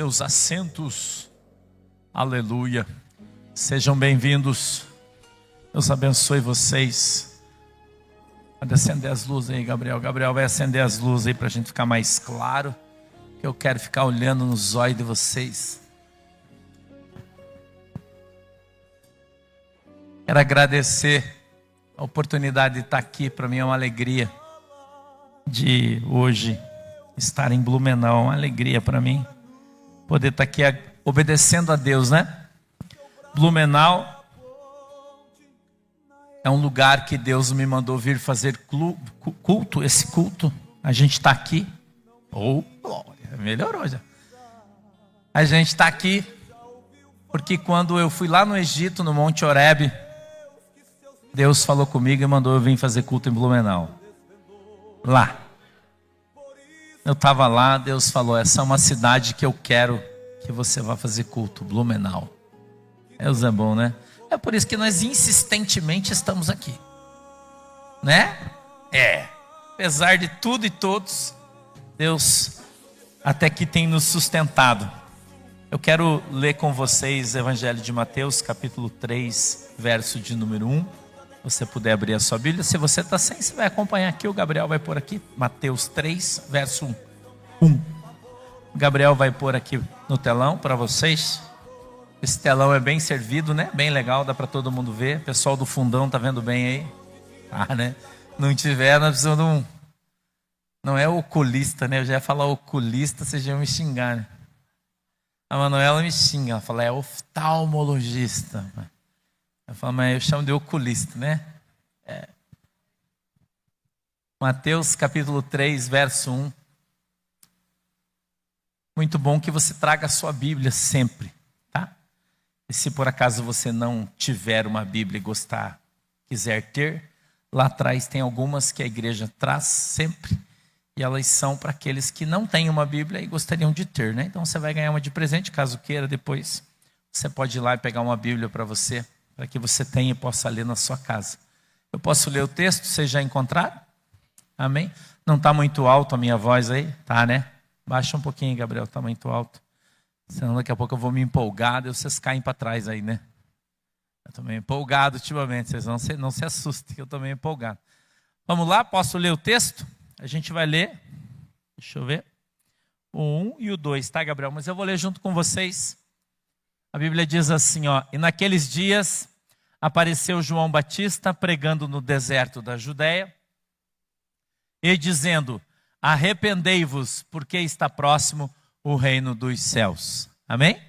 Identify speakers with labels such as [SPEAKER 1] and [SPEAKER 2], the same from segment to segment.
[SPEAKER 1] seus assentos. Aleluia. Sejam bem-vindos. Deus abençoe vocês. Pode acender as luzes aí, Gabriel. Gabriel vai acender as luzes aí para a gente ficar mais claro. Que eu quero ficar olhando nos olhos de vocês. Quero agradecer a oportunidade de estar aqui. Para mim é uma alegria de hoje estar em Blumenau. Uma alegria para mim poder estar aqui obedecendo a Deus, né? Blumenau é um lugar que Deus me mandou vir fazer culto. Esse culto, a gente está aqui. Melhorou já. A gente está aqui porque quando eu fui lá no Egito, no Monte Horebe, Deus falou comigo e mandou eu vir fazer culto em Blumenau. Lá. Eu estava lá, Deus falou, essa é uma cidade que eu quero que você vá fazer culto, Blumenau. Deus é bom, né? É por isso que nós insistentemente estamos aqui. Né? Apesar de tudo e todos, Deus até aqui tem nos sustentado. Eu quero ler com vocês o Evangelho de Mateus, capítulo 3, verso de número 1. Se você puder abrir a sua Bíblia. Se você está sem, você vai acompanhar aqui. O Gabriel vai pôr aqui. Mateus 3, verso 1. O Gabriel vai pôr aqui no telão para vocês. Esse telão é bem servido, né? Bem legal, dá para todo mundo ver. O pessoal do fundão está vendo bem aí? Né? Não tiver, nós precisamos de um... Não é oculista, né? Eu já ia falar oculista, vocês já iam me xingar, né? A Manuela me xinga. Ela fala, é oftalmologista. Eu falo, mas eu chamo de oculista, né? Mateus capítulo 3, verso 1. Muito bom que você traga a sua Bíblia sempre, tá? E se por acaso você não tiver uma Bíblia e quiser ter, lá atrás tem algumas que a igreja traz sempre. E elas são para aqueles que não têm uma Bíblia e gostariam de ter, né? Então você vai ganhar uma de presente, caso queira depois. Você pode ir lá e pegar uma Bíblia para você, para que você tenha e possa ler na sua casa. Eu posso ler o texto, vocês já encontraram? Amém? Não está muito alto a minha voz aí? Tá, né? Baixa um pouquinho, Gabriel, está muito alto. Senão daqui a pouco eu vou me empolgar e vocês caem para trás aí, né? Eu estou meio empolgado ultimamente, vocês não se assustem que eu estou meio empolgado. Vamos lá, posso ler o texto? A gente vai ler, deixa eu ver, o 1 e o 2, tá, Gabriel? Mas eu vou ler junto com vocês. A Bíblia diz assim, ó: e naqueles dias apareceu João Batista pregando no deserto da Judeia e dizendo, arrependei-vos, porque está próximo o reino dos céus. Amém?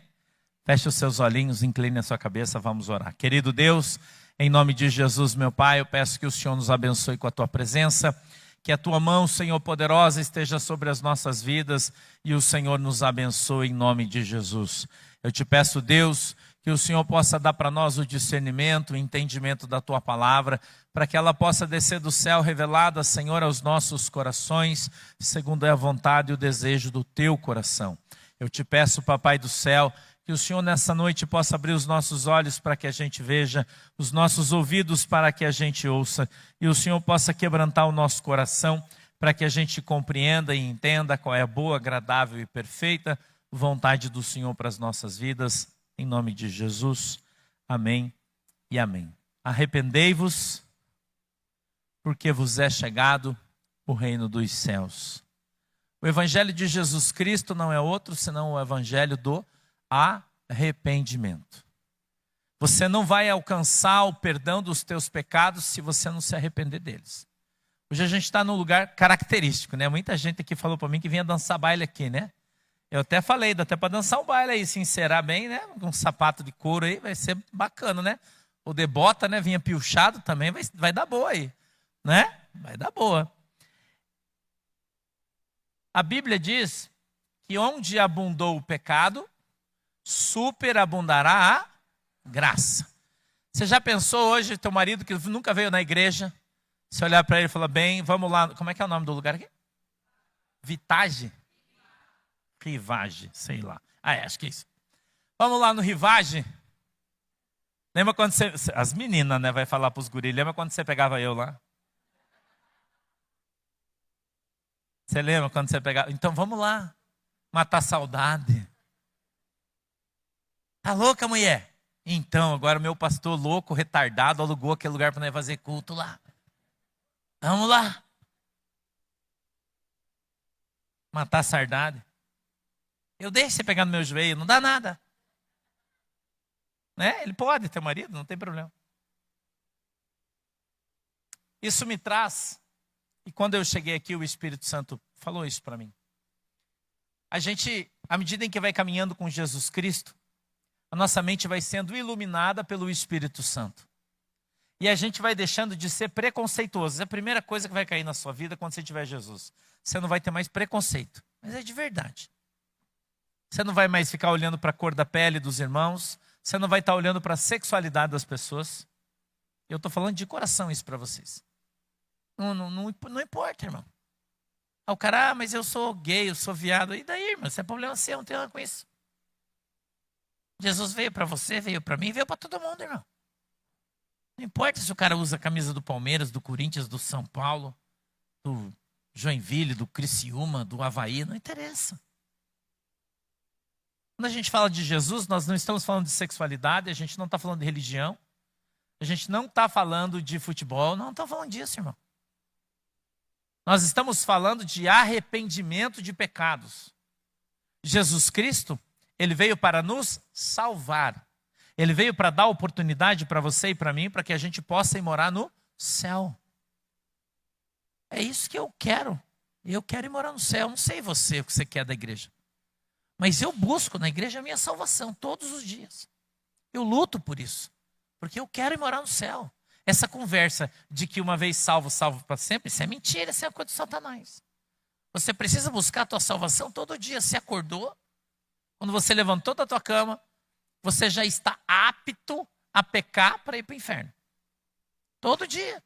[SPEAKER 1] Feche os seus olhinhos, incline a sua cabeça, vamos orar. Querido Deus, em nome de Jesus, meu Pai, eu peço que o Senhor nos abençoe com a Tua presença, que a Tua mão, Senhor, poderosa esteja sobre as nossas vidas e o Senhor nos abençoe em nome de Jesus. Eu te peço, Deus, que o Senhor possa dar para nós o discernimento, o entendimento da Tua palavra, para que ela possa descer do céu revelada, Senhor, aos nossos corações, segundo é a vontade e o desejo do Teu coração. Eu te peço, Papai do céu, que o Senhor nessa noite possa abrir os nossos olhos para que a gente veja, os nossos ouvidos para que a gente ouça, e o Senhor possa quebrantar o nosso coração para que a gente compreenda e entenda qual é a boa, agradável e perfeita vontade do Senhor para as nossas vidas, em nome de Jesus. Amém e amém. Arrependei-vos, porque vos é chegado o reino dos céus. O Evangelho de Jesus Cristo não é outro senão o Evangelho do arrependimento. Você não vai alcançar o perdão dos teus pecados se você não se arrepender deles. Hoje a gente está num lugar característico, né? Muita gente aqui falou para mim que vinha dançar baile aqui, né? Eu até falei, dá até para dançar um baile aí, se encerar bem, né? Um sapato de couro aí, vai ser bacana, né? O de bota, né? Vinha piochado também, vai dar boa aí, né? Vai dar boa. A Bíblia diz que onde abundou o pecado, superabundará a graça. Você já pensou hoje, teu marido que nunca veio na igreja, você olhar para ele e falar, bem, vamos lá, como é que é o nome do lugar aqui? Vitage? Rivage, sei lá. Acho que é isso. Vamos lá no Rivage. Lembra quando você... As meninas, né, vai falar para os guris. Lembra quando você pegava eu lá? Você lembra quando você pegava? Então vamos lá. Matar a saudade. Tá louca, mulher? Então, agora o meu pastor louco, retardado, alugou aquele lugar para nós fazer culto lá. Vamos lá. Matar a sardade. Eu deixo você pegar no meu joelho, não dá nada. Né? Ele pode ter marido, não tem problema. Isso me traz, e quando eu cheguei aqui, o Espírito Santo falou isso para mim. A gente, à medida em que vai caminhando com Jesus Cristo, a nossa mente vai sendo iluminada pelo Espírito Santo. E a gente vai deixando de ser preconceituoso. É a primeira coisa que vai cair na sua vida quando você tiver Jesus. Você não vai ter mais preconceito. Mas é de verdade. Você não vai mais ficar olhando para a cor da pele dos irmãos. Você não vai estar olhando para a sexualidade das pessoas. Eu estou falando de coração isso para vocês. Não importa, irmão. O cara, mas eu sou gay, eu sou viado. E daí, irmão? Isso é problema seu, não tem nada com isso. Jesus veio para você, veio para mim, veio para todo mundo, irmão. Não importa se o cara usa a camisa do Palmeiras, do Corinthians, do São Paulo, do Joinville, do Criciúma, do Avaí, não interessa. Quando a gente fala de Jesus, nós não estamos falando de sexualidade, a gente não está falando de religião, a gente não está falando de futebol, não estamos falando disso, irmão. Nós estamos falando de arrependimento de pecados. Jesus Cristo, ele veio para nos salvar. Ele veio para dar oportunidade para você e para mim, para que a gente possa ir morar no céu. É isso que eu quero. Eu quero ir morar no céu. Não sei você o que você quer da igreja. Mas eu busco na igreja a minha salvação todos os dias. Eu luto por isso. Porque eu quero ir morar no céu. Essa conversa de que uma vez salvo, salvo para sempre, isso é mentira, isso é coisa de Satanás. Você precisa buscar a tua salvação todo dia. Você acordou, quando você levantou da tua cama, você já está apto a pecar para ir para o inferno. Todo dia.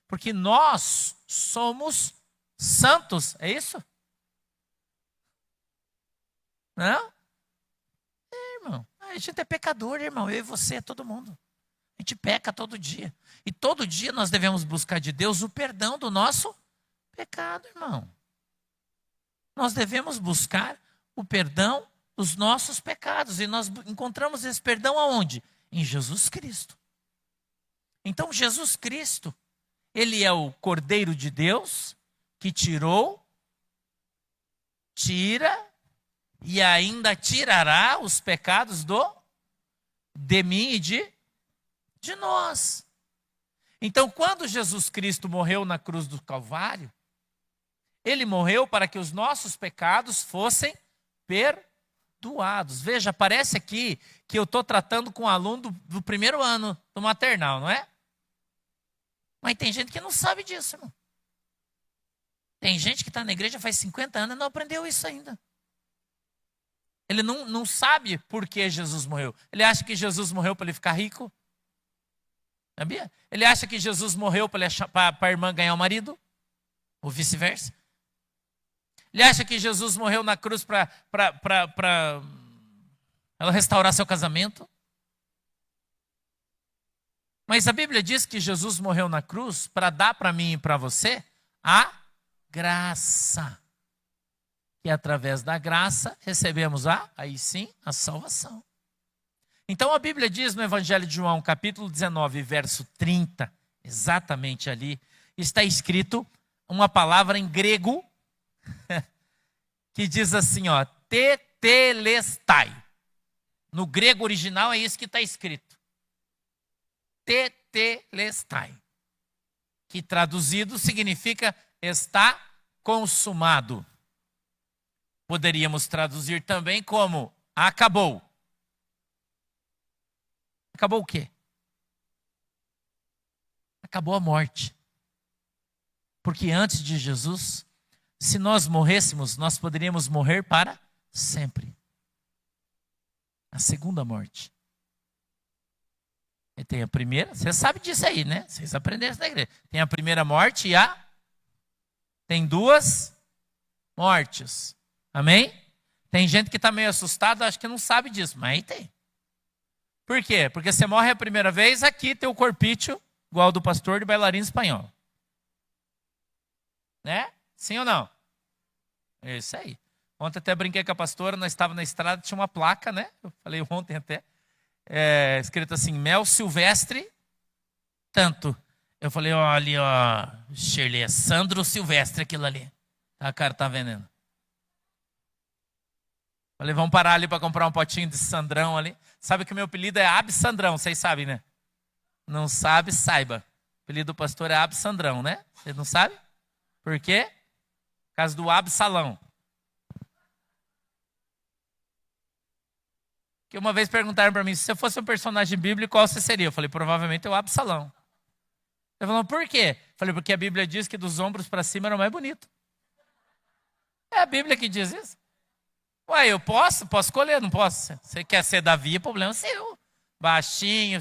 [SPEAKER 1] Porque nós somos santos, é isso? Não? É, irmão. A gente é pecador, irmão. Eu e você, todo mundo. A gente peca todo dia. E todo dia nós devemos buscar de Deus o perdão do nosso pecado, irmão. Nós devemos buscar o perdão dos nossos pecados. E nós encontramos esse perdão aonde? Em Jesus Cristo. Então, Jesus Cristo, ele é o Cordeiro de Deus que tirou, tira e ainda tirará os pecados de mim e de nós. Então, quando Jesus Cristo morreu na cruz do Calvário, ele morreu para que os nossos pecados fossem perdoados. Veja, parece aqui que eu estou tratando com um aluno do primeiro ano do maternal, não é? Mas tem gente que não sabe disso, irmão. Tem gente que está na igreja faz 50 anos e não aprendeu isso ainda. Ele não sabe por que Jesus morreu. Ele acha que Jesus morreu para ele ficar rico. Sabia? Ele acha que Jesus morreu para a irmã ganhar o marido. Ou vice-versa. Ele acha que Jesus morreu na cruz para ela restaurar seu casamento. Mas a Bíblia diz que Jesus morreu na cruz para dar para mim e para você a graça. E através da graça recebemos aí sim, a salvação. Então a Bíblia diz no Evangelho de João, capítulo 19, verso 30, exatamente ali, está escrito uma palavra em grego que diz assim, ó, tetelestai. No grego original é isso que está escrito. Tetelestai. Que traduzido significa está consumado. Poderíamos traduzir também como acabou. Acabou o quê? Acabou a morte. Porque antes de Jesus, se nós morrêssemos, nós poderíamos morrer para sempre. A segunda morte. E tem a primeira, você sabe disso aí, né? Vocês aprenderam isso na igreja. Tem a primeira morte e tem duas mortes. Amém? Tem gente que está meio assustada, acho que não sabe disso, mas aí tem. Por quê? Porque você morre a primeira vez, aqui tem o corpício, igual ao do pastor de bailarino espanhol. Né? Sim ou não? É isso aí. Ontem até brinquei com a pastora, nós estávamos na estrada, tinha uma placa, né? Eu falei ontem até. escrito assim, mel silvestre, tanto. Eu falei, ó, ali, ó, Shirley, é Sandro Silvestre aquilo ali. A cara tá vendendo. Falei, vamos parar ali para comprar um potinho de Sandrão ali. Sabe que o meu apelido é Absandrão, vocês sabem, né? Não sabe, saiba. O apelido do pastor é Absandrão, né? Você não sabe? Por quê? Por causa do Absalão. Que uma vez perguntaram para mim, se você fosse um personagem bíblico, qual você seria? Eu falei, provavelmente é o Absalão. Ele falou, por quê? Eu falei, porque a Bíblia diz que dos ombros para cima era o mais bonito. É a Bíblia que diz isso. Ué, eu posso escolher, não posso? Você quer ser Davi, é problema seu. Baixinho,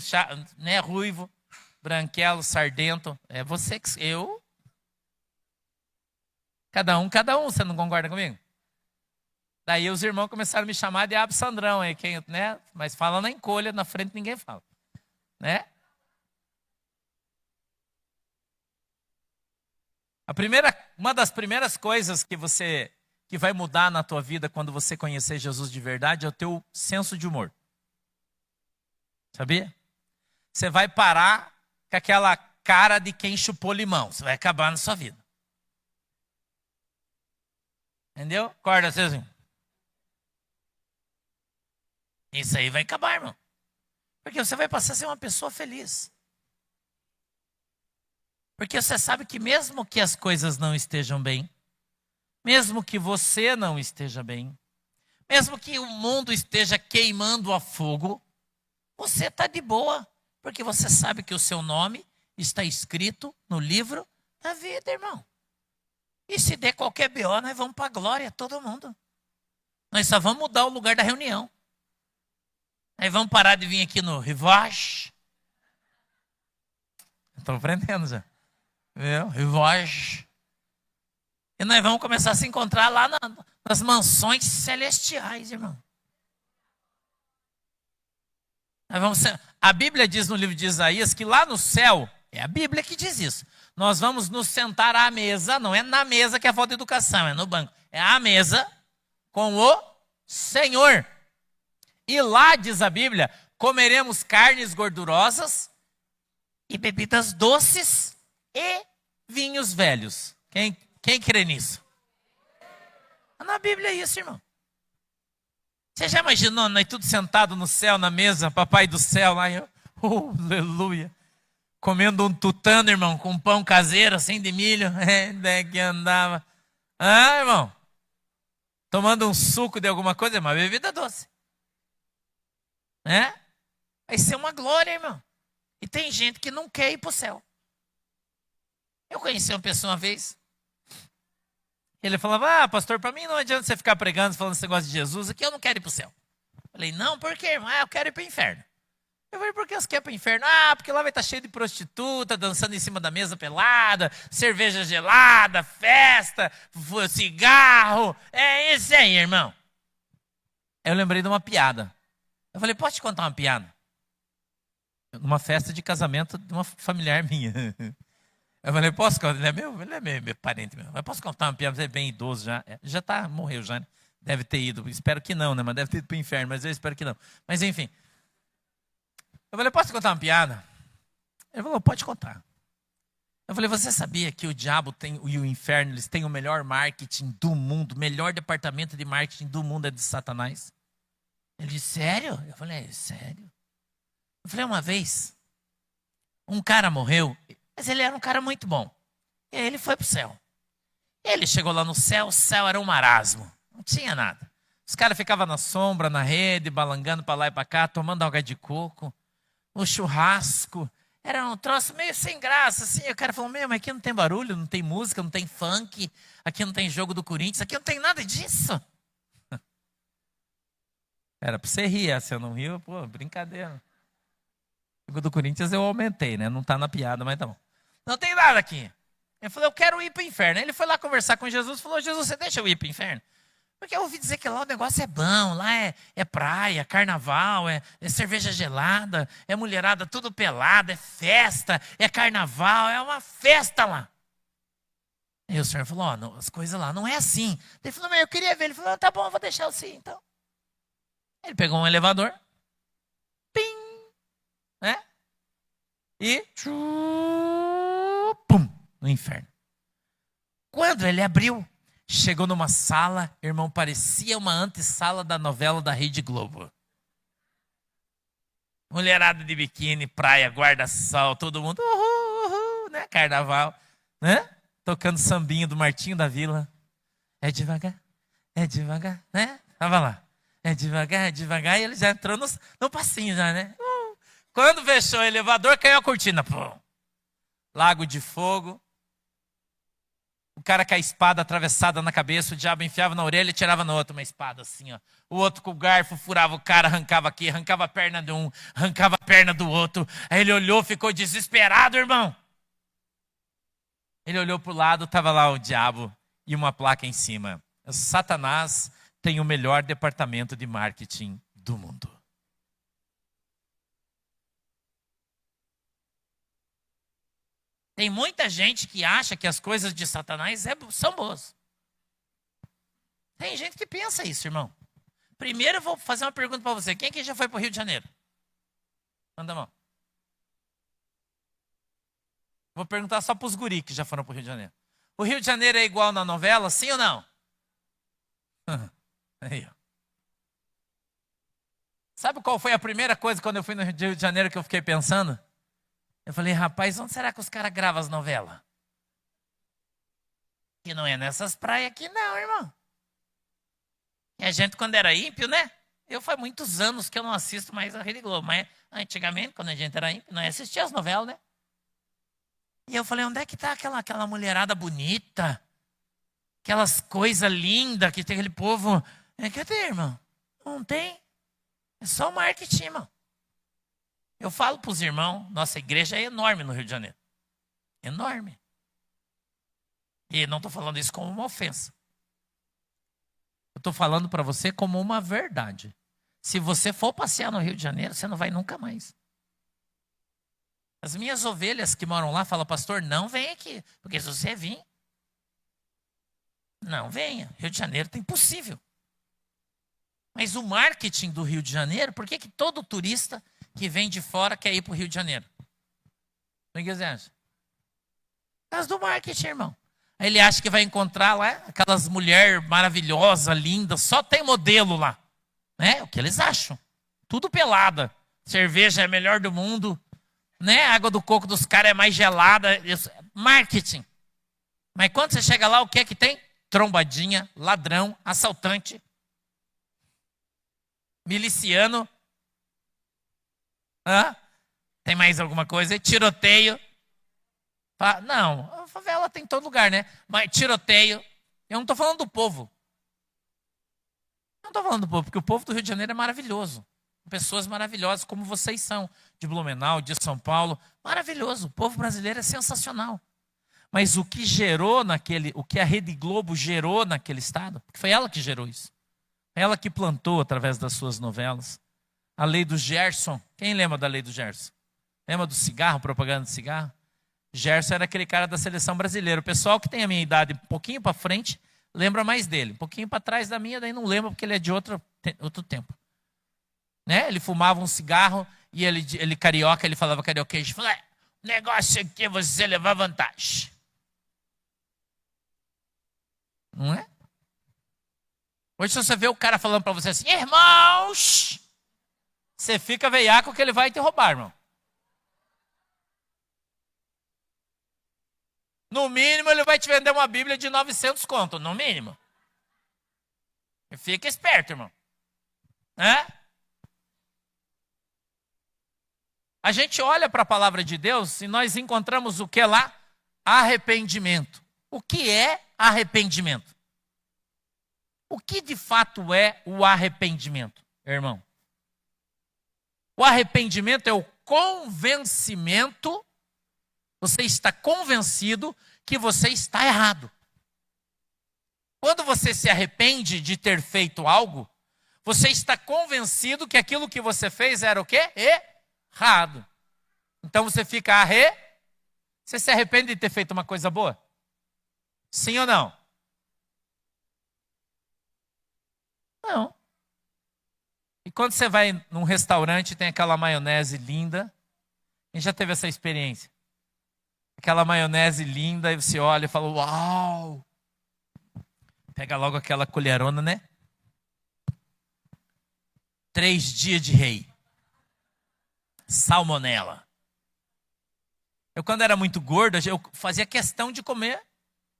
[SPEAKER 1] né, ruivo, branquelo, sardento. É você que... Eu? Cada um, você não concorda comigo? Daí os irmãos começaram a me chamar de Absandrão, né? Mas fala na encolha, na frente ninguém fala. Né? Uma das primeiras coisas que vai mudar na tua vida quando você conhecer Jesus de verdade é o teu senso de humor. Sabia? Você vai parar com aquela cara de quem chupou limão. Você vai acabar na sua vida. Entendeu? Acorda assim. Isso aí vai acabar, irmão. Porque você vai passar a ser uma pessoa feliz. Porque você sabe que mesmo que as coisas não estejam bem, mesmo que você não esteja bem, mesmo que o mundo esteja queimando a fogo, você está de boa, porque você sabe que o seu nome está escrito no livro da vida, irmão. E se der qualquer BO, nós vamos para a glória, todo mundo. Nós só vamos mudar o lugar da reunião. Aí vamos parar de vir aqui no Rivage. Estou aprendendo já. Viu? Rivage. E nós vamos começar a se encontrar lá nas mansões celestiais, irmão. A Bíblia diz no livro de Isaías que lá no céu, é a Bíblia que diz isso, nós vamos nos sentar à mesa, não é na mesa que é a falta de educação, é no banco. É à mesa com o Senhor. E lá, diz a Bíblia, comeremos carnes gordurosas e bebidas doces e vinhos velhos. Quem crê nisso? Na Bíblia é isso, irmão. Você já imaginou nós tudo sentado no céu, na mesa, papai do céu, lá, aleluia, comendo um tutano, irmão, com um pão caseiro, assim, de milho, que andava. Ah, irmão, tomando um suco de alguma coisa, uma bebida doce. Vai ser uma glória, irmão. E tem gente que não quer ir para o céu. Eu conheci uma pessoa uma vez. Ele falava, pastor, para mim não adianta você ficar pregando, falando esse negócio de Jesus, aqui eu não quero ir para o céu. Eu falei, não, por quê, irmão? Eu quero ir para o inferno. Eu falei, por que você quer ir para o inferno? Porque lá vai estar cheio de prostituta, dançando em cima da mesa pelada, cerveja gelada, festa, cigarro. É isso aí, irmão. Eu lembrei de uma piada. Eu falei, posso te contar uma piada? Numa festa de casamento de uma familiar minha. Eu falei, posso contar? Ele é meu parente meu. Mas posso contar uma piada? Você é bem idoso já. Já morreu já, né? Deve ter ido. Espero que não, né? Mas deve ter ido para o inferno. Mas eu espero que não. Mas enfim. Eu falei, posso contar uma piada? Ele falou, pode contar. Eu falei, você sabia que o diabo e o inferno, eles têm o melhor marketing do mundo, o melhor departamento de marketing do mundo é de Satanás? Ele disse, sério? Eu falei, sério? Eu falei, uma vez, um cara morreu, mas ele era um cara muito bom. E aí ele foi para o céu. Ele chegou lá no céu, o céu era um marasmo. Não tinha nada. Os caras ficavam na sombra, na rede, balangando para lá e para cá, tomando água de coco, o churrasco. Era um troço meio sem graça, assim. O cara falou, mas aqui não tem barulho, não tem música, não tem funk, aqui não tem jogo do Corinthians, aqui não tem nada disso. Era para você rir, se eu não rio, pô, brincadeira. O jogo do Corinthians eu aumentei, né? Não tá na piada, mas tá bom. Não tem nada aqui. Ele falou, eu quero ir para o inferno. Ele foi lá conversar com Jesus e falou, Jesus, você deixa eu ir para o inferno? Porque eu ouvi dizer que lá o negócio é bom, lá é praia, carnaval, é cerveja gelada, é mulherada tudo pelada, é festa, é carnaval, é uma festa lá. E o senhor falou, não, as coisas lá não é assim. Ele falou, mas eu queria ver. Ele falou, tá bom, eu vou deixar assim então. Ele pegou um elevador, pim, né? E pum, no inferno. Quando ele abriu, chegou numa sala, irmão, parecia uma antessala da novela da Rede Globo. Mulherada de biquíni, praia, guarda-sol, todo mundo, uhul, uhul, né? Carnaval, né? Tocando sambinho do Martinho da Vila. É devagar, né? Tava lá. É devagar, e ele já entrou no passinho já, né? Quando fechou o elevador, caiu a cortina. Pum. Lago de fogo. O cara com a espada atravessada na cabeça, o diabo enfiava na orelha e tirava na outra uma espada assim, ó. O outro com o garfo furava o cara, arrancava aqui, arrancava a perna de um, arrancava a perna do outro. Aí ele olhou, ficou desesperado, irmão. Ele olhou para o lado, estava lá o diabo e uma placa em cima. Satanás tem o melhor departamento de marketing do mundo. Tem muita gente que acha que as coisas de Satanás são boas. Tem gente que pensa isso, irmão. Primeiro eu vou fazer uma pergunta para você. Quem aqui já foi para o Rio de Janeiro? Manda a mão. Vou perguntar só para os guri que já foram para o Rio de Janeiro. O Rio de Janeiro é igual na novela, sim ou não? Aí, ó. Sabe qual foi a primeira coisa quando eu fui no Rio de Janeiro que eu fiquei pensando? Eu falei, rapaz, onde será que os caras gravam as novelas? Que não é nessas praias aqui não, irmão. E a gente, quando era ímpio, né? Eu faz muitos anos que eu não assisto mais a Rede Globo. Mas antigamente, quando a gente era ímpio, nós assistia as novelas, né? E eu falei, onde é que tá aquela mulherada bonita? Aquelas coisas lindas que tem aquele povo. Cadê, irmão? Não tem. É só o marketing, irmão. Eu falo para os irmãos, nossa igreja é enorme no Rio de Janeiro. Enorme. E não estou falando isso como uma ofensa. Eu estou falando para você como uma verdade. Se você for passear no Rio de Janeiro, você não vai nunca mais. As minhas ovelhas que moram lá falam, pastor, não vem aqui. Porque se você vir, não venha. Rio de Janeiro tá impossível. Mas o marketing do Rio de Janeiro, por que todo turista que vem de fora quer ir para o Rio de Janeiro? O que você acha? Por causa do marketing, irmão. Aí ele acha que vai encontrar lá aquelas mulheres maravilhosas, lindas, só tem modelo lá. Né? O que eles acham. Tudo pelada. Cerveja é a melhor do mundo. Né? A água do coco dos caras é mais gelada. Marketing. Mas quando você chega lá, o que é que tem? Trombadinha, ladrão, assaltante, miliciano. Tem mais alguma coisa? Tiroteio. Não, a favela tem em todo lugar, né? Mas tiroteio. Eu não estou falando do povo. Não estou falando do povo, porque o povo do Rio de Janeiro é maravilhoso. Pessoas maravilhosas, como vocês são. De Blumenau, de São Paulo. Maravilhoso. O povo brasileiro é sensacional. Mas o que gerou o que a Rede Globo gerou naquele estado, porque foi ela que gerou isso. Ela que plantou através das suas novelas. A lei do Gerson. Quem lembra da lei do Gerson? Lembra do cigarro, propaganda de cigarro? Gerson era aquele cara da seleção brasileira. O pessoal que tem a minha idade um pouquinho para frente, lembra mais dele. Um pouquinho para trás da minha, daí não lembra porque ele é de outro tempo. Né? Ele fumava um cigarro e ele carioca, ele falava carioquês. Falava, o negócio aqui é você levar vantagem. Não é? Hoje se você vê o cara falando para você assim, irmãos, você fica veiaco que ele vai te roubar, irmão. No mínimo, ele vai te vender uma Bíblia de 900 conto, no mínimo. Fica esperto, irmão. A gente olha para a palavra de Deus e nós encontramos o que lá? Arrependimento. O que é arrependimento? O que de fato é o arrependimento, irmão? O arrependimento é o convencimento. Você está convencido que você está errado. Quando você se arrepende de ter feito algo, você está convencido que aquilo que você fez era o quê? Errado. Então você fica Você se arrepende de ter feito uma coisa boa? Sim ou não? Não. E quando você vai num restaurante e tem aquela maionese linda, Quem já teve essa experiência? Aquela maionese linda, e você olha e fala, uau! Pega logo aquela colherona, né? 3 dias de rei. Salmonela. Eu, quando era muito gordo, eu fazia questão de comer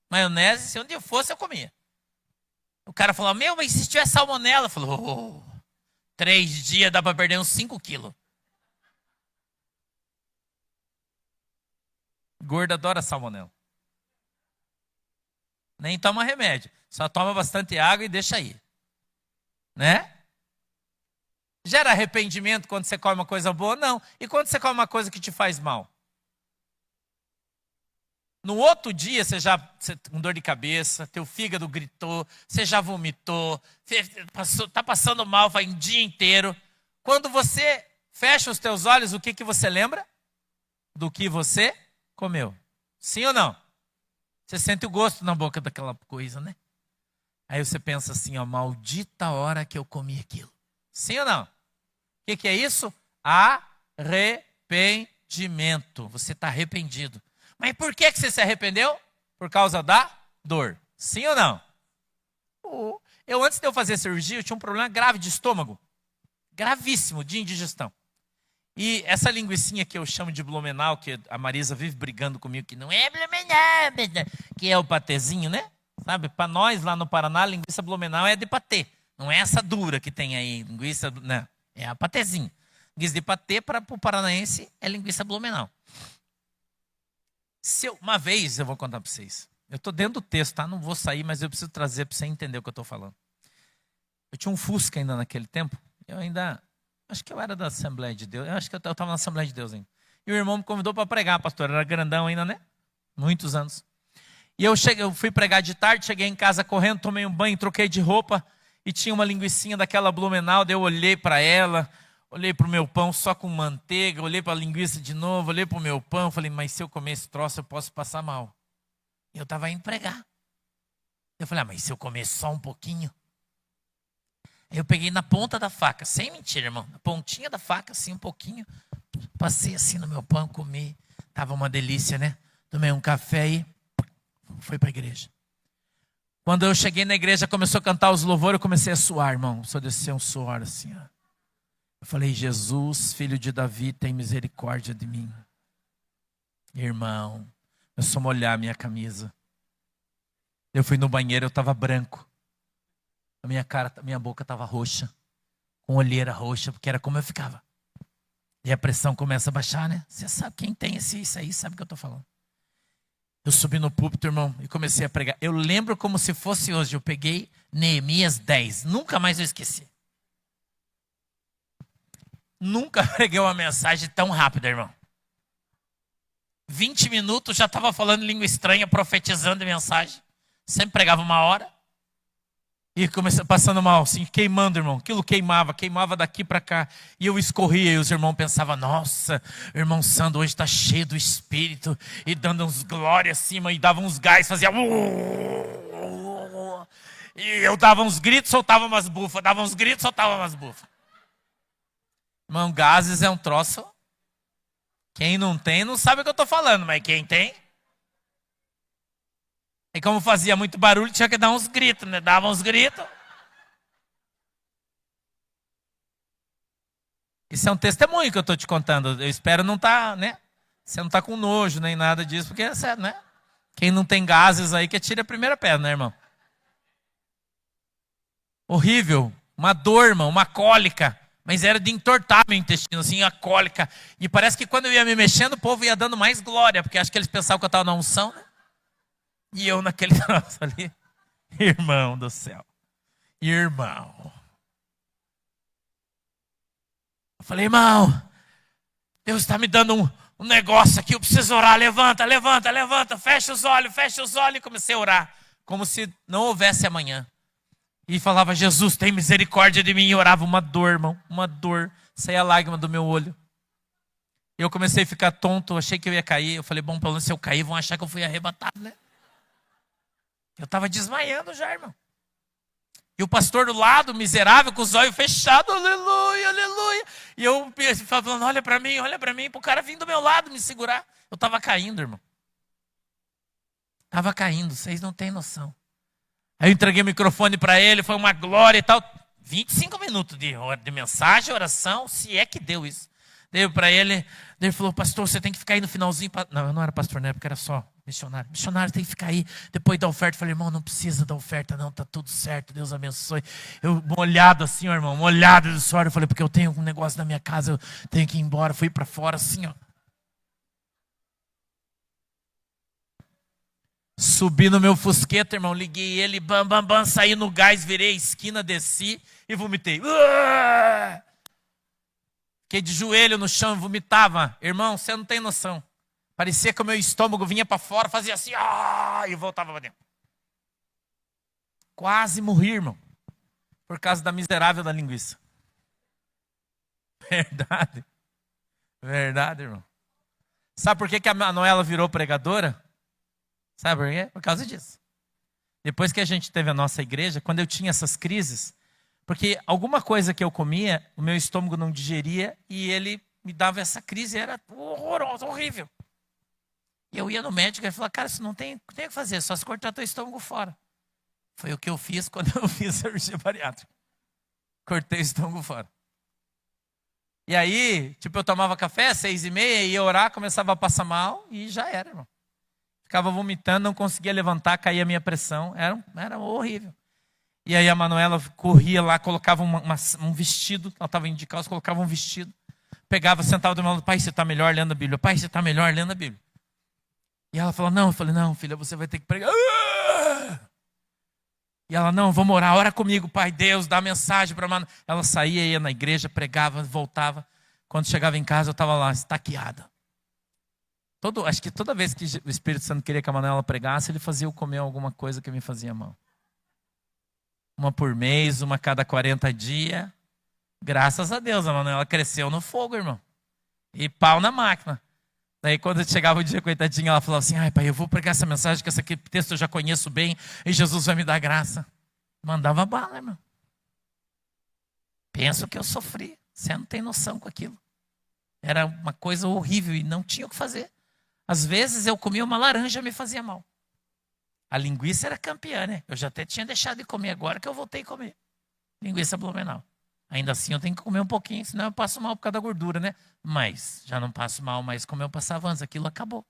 [SPEAKER 1] maionese. Se onde eu fosse, eu comia. O cara falou, meu, mas se tiver salmonela? Eu falei, 3 dias dá para perder uns 5 quilos. Gordo adora salmonela. Nem toma remédio. Só toma bastante água e deixa aí. Né? Gera arrependimento quando você come uma coisa boa? Não. E quando você come uma coisa que te faz mal? No outro dia, você com dor de cabeça, teu fígado gritou, você já vomitou, está passando mal, vai um dia inteiro. Quando você fecha os teus olhos, o que você lembra? Do que você comeu. Sim ou não? Você sente o gosto na boca daquela coisa, né? Aí você pensa assim, ó, maldita hora que eu comi aquilo. Sim ou não? O que é isso? Arrependimento. Você está arrependido. Mas por que você se arrependeu? Por causa da dor. Sim ou não? Eu, antes de eu fazer cirurgia, eu tinha um problema grave de estômago. Gravíssimo, de indigestão. E essa linguicinha que eu chamo de Blumenau, que a Marisa vive brigando comigo, que não é Blumenau, que é o patezinho, né? Sabe, para nós lá no Paraná, linguiça Blumenau é de patê. Não é essa dura que tem aí, linguiça, não, é a patezinha. Linguiça de patê para o paranaense é linguiça Blumenau. Uma vez, eu vou contar para vocês. Eu estou dentro do texto, tá? Não vou sair, mas eu preciso trazer para você entender o que eu estou falando. Eu tinha um Fusca ainda naquele tempo. Acho que eu era da Assembleia de Deus. Eu acho que eu estava na Assembleia de Deus ainda. E o irmão me convidou para pregar, pastor. Era grandão ainda, né? Muitos anos. E eu fui pregar de tarde, cheguei em casa correndo, tomei um banho, troquei de roupa. E tinha uma linguicinha daquela Blumenau. Daí eu olhei para ela. Olhei para o meu pão só com manteiga, olhei para a linguiça de novo, olhei para o meu pão, falei, mas se eu comer esse troço eu posso passar mal. E eu estava indo pregar. Eu falei, mas se eu comer só um pouquinho? Eu peguei na ponta da faca, sem mentira, irmão, na pontinha da faca, assim, um pouquinho, passei assim no meu pão, comi, estava uma delícia, né? Tomei um café e fui para a igreja. Quando eu cheguei na igreja, começou a cantar os louvores, eu comecei a suar, irmão, só desceu um suor assim, ó. Eu falei, Jesus, filho de Davi, tem misericórdia de mim. Irmão, eu só molhar a minha camisa. Eu fui no banheiro, eu estava branco. Minha boca estava roxa. Com olheira roxa, porque era como eu ficava. E a pressão começa a baixar, né? Você sabe, quem tem isso aí sabe o que eu estou falando. Eu subi no púlpito, irmão, e comecei a pregar. Eu lembro como se fosse hoje. Eu peguei Neemias 10. Nunca mais eu esqueci. Nunca preguei uma mensagem tão rápida, irmão. 20 minutos já estava falando língua estranha, profetizando a mensagem. Sempre pregava 1 hora. E comecei passando mal, assim, queimando, irmão. Aquilo queimava daqui para cá. E eu escorria, e os irmãos pensavam, nossa, o irmão Sandro hoje está cheio do Espírito. E dando uns glórias acima, e dava uns gás, fazia... E eu dava uns gritos, soltava umas bufas. Dava uns gritos, soltava umas bufas. Irmão, gases é um troço. Quem não tem, não sabe o que eu estou falando, mas quem tem... E como fazia muito barulho, tinha que dar uns gritos, né? Dava uns gritos. Isso é um testemunho que eu estou te contando. Eu espero não estar, né? Você não está com nojo nem nada disso, porque é sério, né? Quem não tem gases aí, que tire a primeira pedra, né, irmão? Horrível. Uma dor, irmão, uma cólica. Mas era de entortar meu intestino, assim, a cólica. E parece que quando eu ia me mexendo, o povo ia dando mais glória, porque acho que eles pensavam que eu estava na unção, né? E eu naquele troço ali, irmão do céu, irmão. Eu falei, irmão, Deus está me dando um negócio aqui, eu preciso orar, levanta, fecha os olhos. E comecei a orar, como se não houvesse amanhã. E falava, Jesus, tem misericórdia de mim. E orava, uma dor, irmão, uma dor, saía a lágrima do meu olho. Eu comecei a ficar tonto, achei que eu ia cair. Eu falei, bom, pelo menos se eu cair, vão achar que eu fui arrebatado, né? Eu estava desmaiando já, irmão. E o pastor do lado, miserável, com os olhos fechados, aleluia, aleluia. E eu falando, olha para mim, pro cara vir do meu lado me segurar. Eu estava caindo, irmão. Estava caindo, vocês não têm noção. Aí eu entreguei o microfone para ele, foi uma glória e tal. 25 minutos de mensagem, oração, se é que deu isso. Deu para ele, ele falou, pastor, você tem que ficar aí no finalzinho. Não, eu não era pastor na época, era só missionário. Missionário tem que ficar aí, depois da oferta. Eu falei, irmão, não precisa da oferta não, tá tudo certo, Deus abençoe. Eu molhado assim, ó, irmão, molhado de suor. Eu falei, porque eu tenho um negócio na minha casa, eu tenho que ir embora. Fui para fora assim, ó. Subi no meu fusqueta, irmão, liguei ele, bam, bam, bam, saí no gás, virei a esquina, desci e vomitei. Fiquei de joelho no chão e vomitava. Irmão, você não tem noção. Parecia que o meu estômago vinha para fora, fazia assim, e voltava para dentro. Quase morri, irmão, por causa da miserável da linguiça. Verdade. Verdade, irmão. Sabe por que a Manuela virou pregadora? Sabe por quê? Por causa disso. Depois que a gente teve a nossa igreja, quando eu tinha essas crises, porque alguma coisa que eu comia, o meu estômago não digeria e ele me dava essa crise, era horroroso, horrível. E eu ia no médico e ele falou, cara, isso não tem o que fazer, só se cortar teu estômago fora. Foi o que eu fiz quando eu fiz a cirurgia bariátrica. Cortei o estômago fora. E aí, eu tomava café, 6h30, ia orar, começava a passar mal e já era, irmão. Ficava vomitando, não conseguia levantar, caía a minha pressão. Era horrível. E aí a Manuela corria lá, colocava um vestido. Ela estava indo de calça, colocava um vestido. Pegava, sentava do meu lado. Pai, você está melhor lendo a Bíblia. Pai, você está melhor lendo a Bíblia. E ela falou, não. Eu falei, não, filha, você vai ter que pregar. E ela, não, vamos orar. Ora comigo, Pai Deus, dá mensagem para a Manuela. Ela saía, ia na igreja, pregava, voltava. Quando chegava em casa, eu estava lá, estaqueada. Acho que toda vez que o Espírito Santo queria que a Manuela pregasse, ele fazia eu comer alguma coisa que me fazia mal. Uma por mês, uma a cada 40 dias. Graças a Deus, a Manuela cresceu no fogo, irmão. E pau na máquina. Daí quando chegava o dia, coitadinha, ela falava assim, ai pai, eu vou pregar essa mensagem, que esse aqui, texto eu já conheço bem, e Jesus vai me dar graça. Mandava bala, irmão. Penso que eu sofri. Você não tem noção com aquilo. Era uma coisa horrível e não tinha o que fazer. Às vezes eu comia uma laranja e me fazia mal. A linguiça era campeã, né? Eu já até tinha deixado de comer, agora que eu voltei a comer. Linguiça Blumenau. Ainda assim eu tenho que comer um pouquinho, senão eu passo mal por causa da gordura, né? Mas já não passo mal mais como eu passava antes. Aquilo acabou.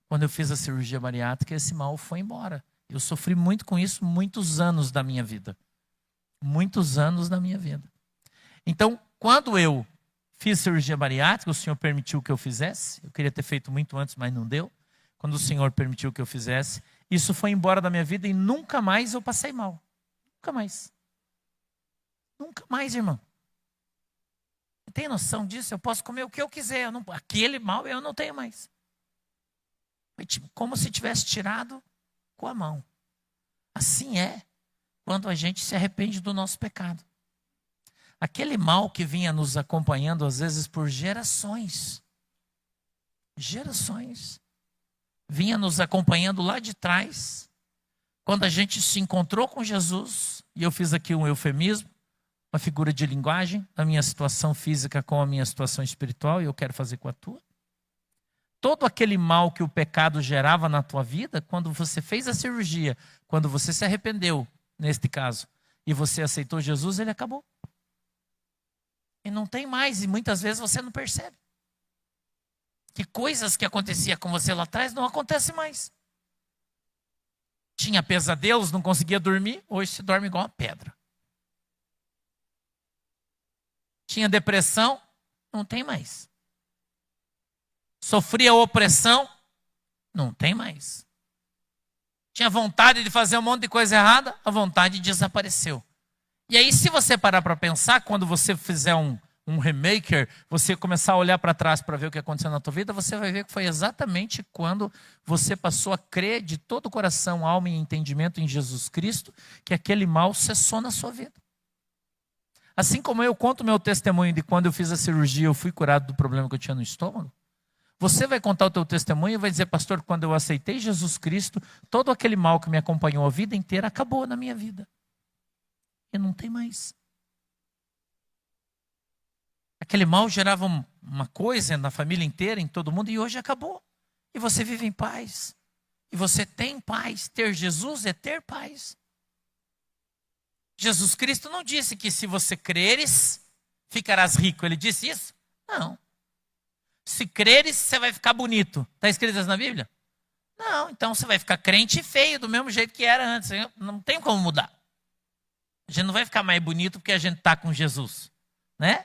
[SPEAKER 1] Quando eu fiz a cirurgia bariátrica, esse mal foi embora. Eu sofri muito com isso muitos anos da minha vida. Muitos anos da minha vida. Então, quando eu fiz cirurgia bariátrica, o Senhor permitiu que eu fizesse. Eu queria ter feito muito antes, mas não deu. Quando o Senhor permitiu que eu fizesse, isso foi embora da minha vida e nunca mais eu passei mal. Nunca mais. Nunca mais, irmão. Você tem noção disso? Eu posso comer o que eu quiser. Aquele mal eu não tenho mais. Foi como se tivesse tirado com a mão. Assim é quando a gente se arrepende do nosso pecado. Aquele mal que vinha nos acompanhando, às vezes, por gerações. Gerações. Vinha nos acompanhando lá de trás. Quando a gente se encontrou com Jesus, e eu fiz aqui um eufemismo, uma figura de linguagem, da minha situação física com a minha situação espiritual, e eu quero fazer com a tua. Todo aquele mal que o pecado gerava na tua vida, quando você fez a cirurgia, quando você se arrependeu, neste caso, e você aceitou Jesus, ele acabou. E não tem mais, e muitas vezes você não percebe. Que coisas que acontecia com você lá atrás não acontecem mais. Tinha pesadelos, não conseguia dormir, hoje se dorme igual uma pedra. Tinha depressão, não tem mais. Sofria opressão, não tem mais. Tinha vontade de fazer um monte de coisa errada, a vontade desapareceu. E aí, se você parar para pensar, quando você fizer um remaker, você começar a olhar para trás para ver o que aconteceu na tua vida, você vai ver que foi exatamente quando você passou a crer de todo o coração, alma e entendimento em Jesus Cristo, que aquele mal cessou na sua vida. Assim como eu conto meu testemunho de quando eu fiz a cirurgia, eu fui curado do problema que eu tinha no estômago, você vai contar o teu testemunho e vai dizer, pastor, quando eu aceitei Jesus Cristo, todo aquele mal que me acompanhou a vida inteira acabou na minha vida. E não tem mais. Aquele mal gerava uma coisa na família inteira, em todo mundo, e hoje acabou. E você vive em paz. E você tem paz. Ter Jesus é ter paz. Jesus Cristo não disse que se você creres, ficarás rico. Ele disse isso? Não. Se creres, você vai ficar bonito. Está escrito isso na Bíblia? Não, então você vai ficar crente e feio, do mesmo jeito que era antes. Não tem como mudar. A gente não vai ficar mais bonito porque a gente está com Jesus. Né?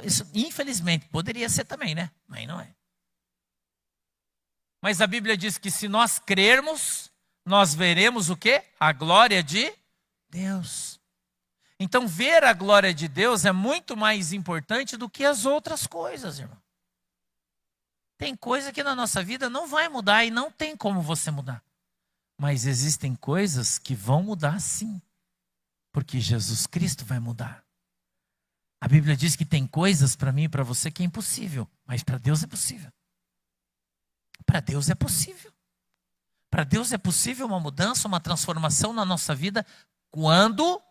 [SPEAKER 1] Isso, infelizmente, poderia ser também, né? Mas não é. Mas a Bíblia diz que se nós crermos, nós veremos o quê? A glória de Deus. Então, ver a glória de Deus é muito mais importante do que as outras coisas, irmão. Tem coisa que na nossa vida não vai mudar e não tem como você mudar. Mas existem coisas que vão mudar sim. Porque Jesus Cristo vai mudar. A Bíblia diz que tem coisas para mim e para você que é impossível. Mas para Deus é possível. Para Deus é possível. Para Deus é possível uma mudança, uma transformação na nossa vida quando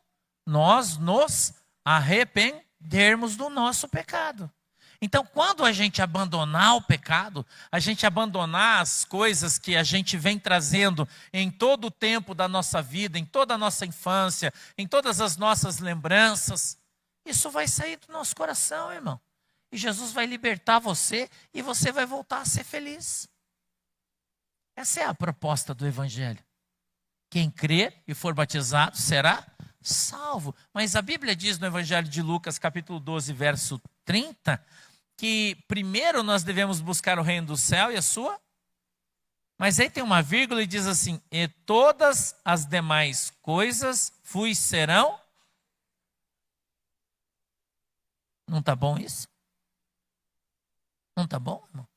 [SPEAKER 1] nós nos arrependermos do nosso pecado. Então, quando a gente abandonar o pecado, a gente abandonar as coisas que a gente vem trazendo em todo o tempo da nossa vida, em toda a nossa infância, em todas as nossas lembranças, isso vai sair do nosso coração, irmão. E Jesus vai libertar você e você vai voltar a ser feliz. Essa é a proposta do Evangelho. Quem crer e for batizado será salvo. Mas a Bíblia diz no Evangelho de Lucas, capítulo 12, verso 30, que primeiro nós devemos buscar o reino do céu e a sua. Mas aí tem uma vírgula e diz assim: e todas as demais coisas vos serão. Não está bom isso? Não está bom, irmão?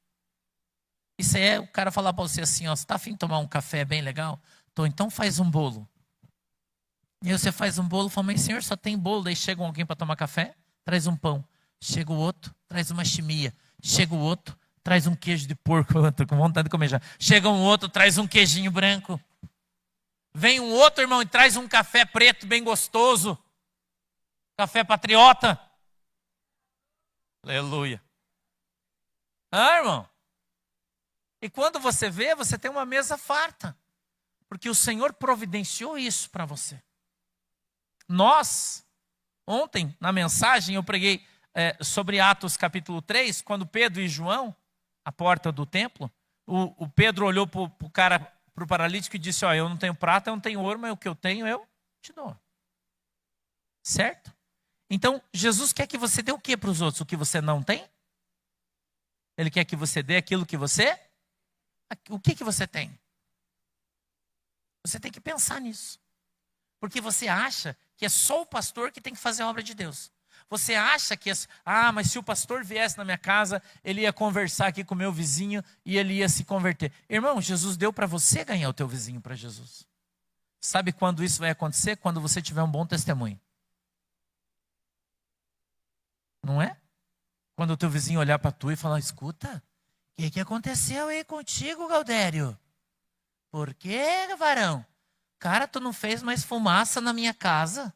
[SPEAKER 1] Isso é o cara falar para você assim, ó, você está afim de tomar um café bem legal? Tô, então faz um bolo. E aí você faz um bolo e fala, mas senhor, só tem bolo. Daí chega alguém para tomar café, traz um pão. Chega o outro, traz uma chimia. Chega o outro, traz um queijo de porco. Eu tô com vontade de comer já. Chega um outro, traz um queijinho branco. Vem um outro, irmão, e traz um café preto bem gostoso. Café patriota. Aleluia. Ah, irmão. E quando você vê, você tem uma mesa farta. Porque o Senhor providenciou isso para você. Nós, ontem, na mensagem, eu preguei sobre Atos capítulo 3, quando Pedro e João, à porta do templo, o Pedro olhou para o cara, para o paralítico e disse, ó, eu não tenho prata, eu não tenho ouro, mas o que eu tenho eu te dou. Certo? Então, Jesus quer que você dê o que para os outros? O que você não tem? Ele quer que você dê aquilo que você... O que você tem? Você tem que pensar nisso. Porque você acha que é só o pastor que tem que fazer a obra de Deus. Você acha que... mas se o pastor viesse na minha casa, ele ia conversar aqui com o meu vizinho e ele ia se converter. Irmão, Jesus deu para você ganhar o teu vizinho para Jesus. Sabe quando isso vai acontecer? Quando você tiver um bom testemunho. Não é? Quando o teu vizinho olhar para tu e falar, escuta, o que aconteceu aí contigo, Gaudério? Por quê, varão? Cara, tu não fez mais fumaça na minha casa.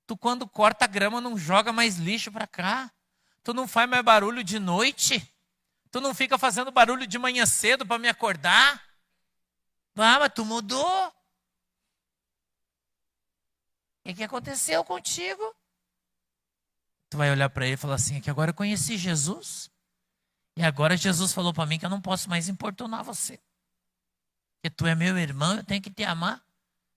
[SPEAKER 1] Tu quando corta a grama não joga mais lixo para cá. Tu não faz mais barulho de noite. Tu não fica fazendo barulho de manhã cedo para me acordar. Ah, mas tu mudou. O que aconteceu contigo? Tu vai olhar para ele e falar assim, é que agora eu conheci Jesus. E agora Jesus falou para mim que eu não posso mais importunar você. Porque tu é meu irmão, eu tenho que te amar.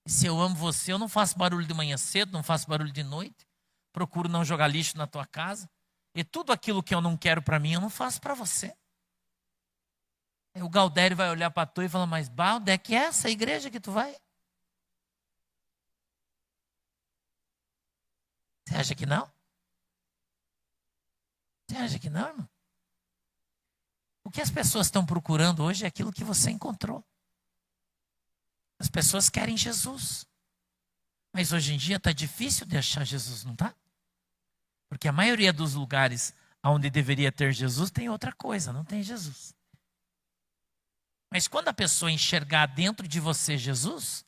[SPEAKER 1] E se eu amo você, eu não faço barulho de manhã cedo, não faço barulho de noite. Procuro não jogar lixo na tua casa. E tudo aquilo que eu não quero para mim, eu não faço para você. Aí o Gaudério vai olhar para tu e falar, mas onde é que é essa igreja que tu vai? Você acha que não? Você acha que não, irmão? O que as pessoas estão procurando hoje é aquilo que você encontrou. As pessoas querem Jesus. Mas hoje em dia está difícil de achar Jesus, não está? Porque a maioria dos lugares onde deveria ter Jesus tem outra coisa, não tem Jesus. Mas quando a pessoa enxergar dentro de você Jesus,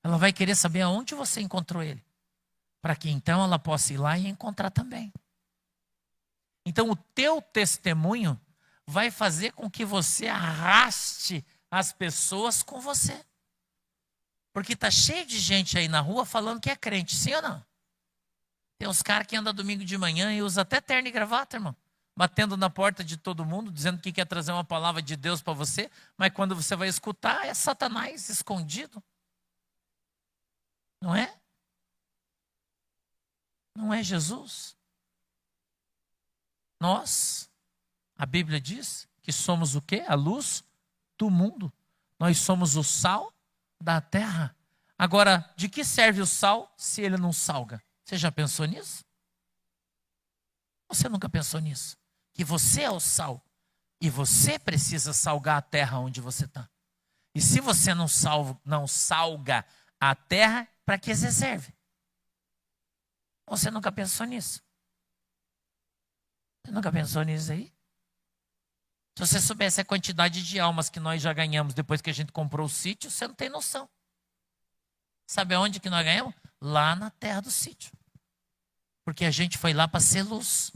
[SPEAKER 1] ela vai querer saber aonde você encontrou ele. Para que então ela possa ir lá e encontrar também. Então o teu testemunho vai fazer com que você arraste as pessoas com você. Porque está cheio de gente aí na rua falando que é crente, sim ou não? Tem uns caras que andam domingo de manhã e usam até terno e gravata, irmão. Batendo na porta de todo mundo, dizendo que quer trazer uma palavra de Deus para você, mas quando você vai escutar, é Satanás escondido. Não é? Não é Jesus. Nós, a Bíblia diz que somos o quê? A luz do mundo. Nós somos o sal da terra. Agora, de que serve o sal se ele não salga? Você já pensou nisso? Você nunca pensou nisso? Que você é o sal e você precisa salgar a terra onde você está. E se você não salga a terra, para que você serve? Você nunca pensou nisso? Você nunca pensou nisso aí? Se você soubesse a quantidade de almas que nós já ganhamos depois que a gente comprou o sítio, você não tem noção. Sabe aonde que nós ganhamos? Lá na terra do sítio. Porque a gente foi lá para ser luz.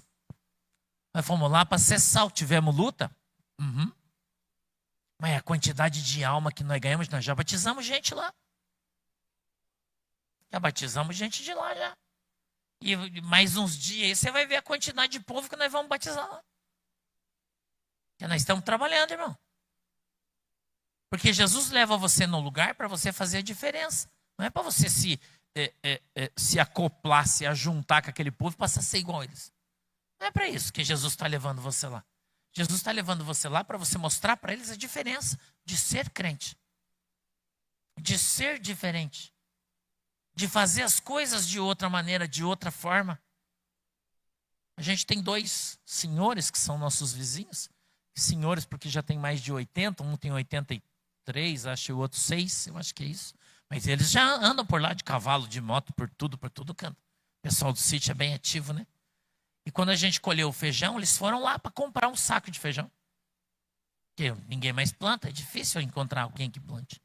[SPEAKER 1] Nós fomos lá para ser sal. Tivemos luta? Uhum. Mas a quantidade de alma que nós ganhamos, nós já batizamos gente lá. Já batizamos gente de lá já. E mais uns dias aí você vai ver a quantidade de povo que nós vamos batizar lá. Porque nós estamos trabalhando, irmão. Porque Jesus leva você no lugar para você fazer a diferença. Não é para você se acoplar, se ajuntar com aquele povo e passar a ser igual a eles. Não é para isso que Jesus está levando você lá. Jesus está levando você lá para você mostrar para eles a diferença de ser crente. De ser diferente. De fazer as coisas de outra maneira, de outra forma. A gente tem 2 senhores que são nossos vizinhos. Senhores porque já tem mais de 80, um tem 83, acho, e o outro 6, eu acho que é isso. Mas eles já andam por lá de cavalo, de moto, por todo canto. O pessoal do sítio é bem ativo, né? E quando a gente colheu o feijão, eles foram lá para comprar um saco de feijão. Porque ninguém mais planta, é difícil encontrar alguém que plante.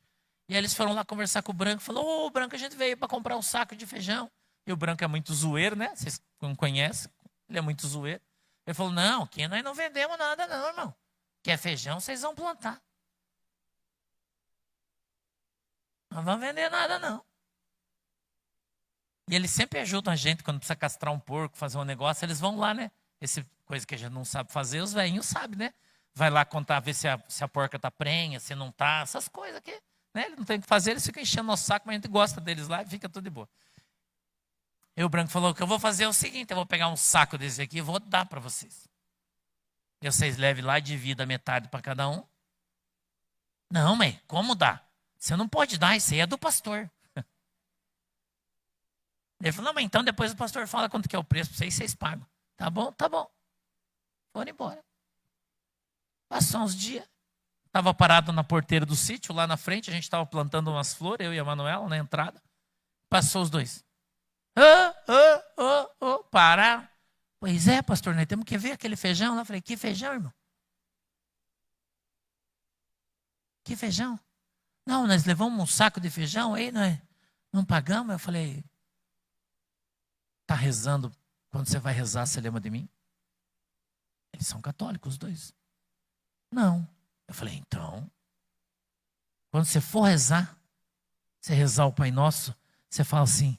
[SPEAKER 1] E aí eles foram lá conversar com o Branco, falou, ô Branco, a gente veio para comprar um saco de feijão. E o Branco é muito zoeiro, né? Vocês não conhecem, ele é muito zoeiro. Ele falou, não, aqui nós não vendemos nada não, irmão. Quer feijão, vocês vão plantar. Não vamos vender nada não. E eles sempre ajudam a gente quando precisa castrar um porco, fazer um negócio, eles vão lá, né? Essa coisa que a gente não sabe fazer, os velhinhos sabem, né? Vai lá contar, ver se a porca tá prenha, se não tá, essas coisas aqui. Né? Eles não tem o que fazer, eles ficam enchendo nosso saco, mas a gente gosta deles lá e fica tudo de boa. E o Branco falou, o que eu vou fazer é o seguinte, eu vou pegar um saco desse aqui e vou dar para vocês. E vocês levem lá e dividam a metade para cada um. Não, mãe, como dá? Você não pode dar, isso aí é do pastor. Ele falou, não, mas então depois o pastor fala quanto que é o preço para vocês pagam. Tá bom, tá bom. Foram embora. Passou uns dias. Estava parado na porteira do sítio, lá na frente, a gente estava plantando umas flores, eu e a Manuela, na entrada. Passou os 2. Pararam. Pois é, pastor, nós temos que ver aquele feijão lá. Eu falei, que feijão, irmão? Que feijão? Não, nós levamos um saco de feijão, aí nós não pagamos. Eu falei, tá rezando, quando você vai rezar, você lembra de mim? Eles são católicos, os 2. Não. Eu falei, então, quando você for rezar, você rezar o Pai Nosso, você fala assim,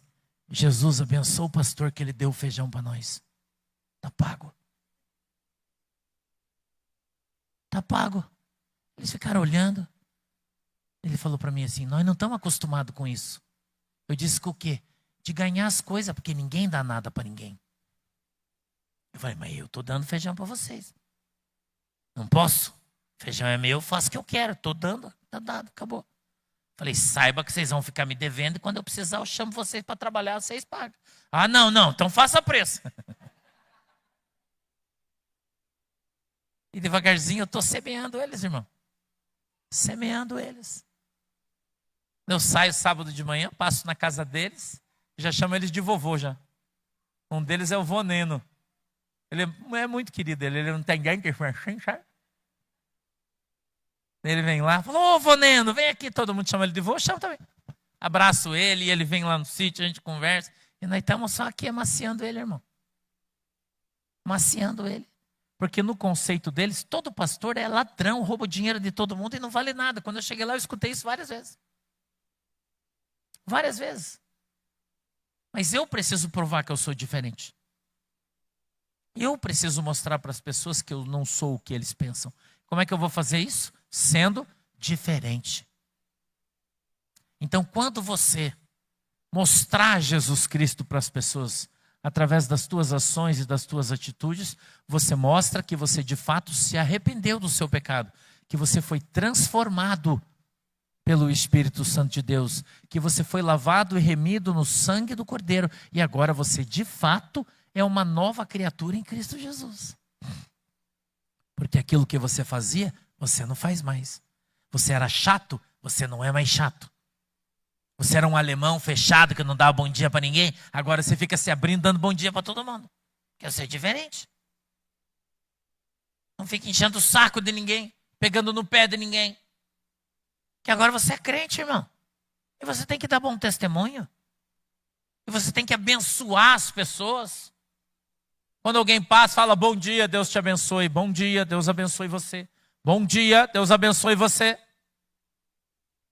[SPEAKER 1] Jesus abençoa o pastor que ele deu o feijão para nós. Está pago. Está pago. Eles ficaram olhando. Ele falou para mim assim, nós não estamos acostumados com isso. Eu disse que o quê? De ganhar as coisas, porque ninguém dá nada para ninguém. Eu falei, mas eu estou dando feijão para vocês. Não posso? Feijão é meu, eu faço o que eu quero. Estou dando, está dado, acabou. Falei, saiba que vocês vão ficar me devendo e quando eu precisar eu chamo vocês para trabalhar, vocês pagam. Ah, não, então faça preço. E devagarzinho eu estou semeando eles, irmão. Semeando eles. Eu saio sábado de manhã, passo na casa deles, já chamo eles de vovô já. Um deles é o vô Neno. Ele é muito querido, ele não tem ninguém que faz assim, sabe? Ele vem lá, falou, ô vô Neno, vem aqui, todo mundo chama ele de vô, chama também. Abraço ele, ele vem lá no sítio, a gente conversa. E nós estamos só aqui amaciando ele, irmão. Amaciando ele. Porque no conceito deles, todo pastor é ladrão, rouba o dinheiro de todo mundo e não vale nada. Quando eu cheguei lá, eu escutei isso várias vezes. Várias vezes. Mas eu preciso provar que eu sou diferente. Eu preciso mostrar para as pessoas que eu não sou o que eles pensam. Como é que eu vou fazer isso? Sendo diferente. Então, quando você mostrar Jesus Cristo para as pessoas, através das tuas ações e das tuas atitudes, você mostra que você de fato se arrependeu do seu pecado, que você foi transformado pelo Espírito Santo de Deus, que você foi lavado e remido no sangue do Cordeiro, e agora você de fato é uma nova criatura em Cristo Jesus. Porque aquilo que você fazia, você não faz mais. Você era chato, você não é mais chato. Você era um alemão fechado que não dava bom dia para ninguém, agora você fica se abrindo dando bom dia para todo mundo. Quer ser diferente. Não fica enchendo o saco de ninguém, pegando no pé de ninguém. Que agora você é crente, irmão. E você tem que dar bom testemunho. E você tem que abençoar as pessoas. Quando alguém passa, fala bom dia, Deus te abençoe. Bom dia, Deus abençoe você. Bom dia, Deus abençoe você.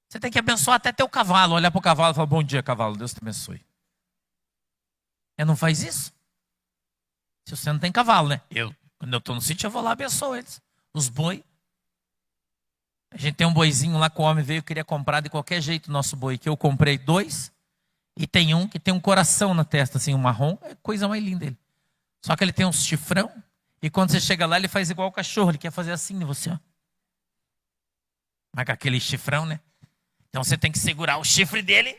[SPEAKER 1] Você tem que abençoar até teu cavalo. Olhar para o cavalo e falar bom dia, cavalo, Deus te abençoe. Não faz isso? Se você não tem cavalo, né? Quando eu estou no sítio, eu vou lá e abençoo eles. Os boi. A gente tem um boizinho lá que o homem veio e queria comprar de qualquer jeito o nosso boi. Que eu comprei 2. E tem um que tem um coração na testa, assim, um marrom. É a coisa mais linda dele. Só que ele tem um chifrão. E quando você chega lá, ele faz igual o cachorro. Ele quer fazer assim em você, ó. Mas com aquele chifrão, né? Então você tem que segurar o chifre dele.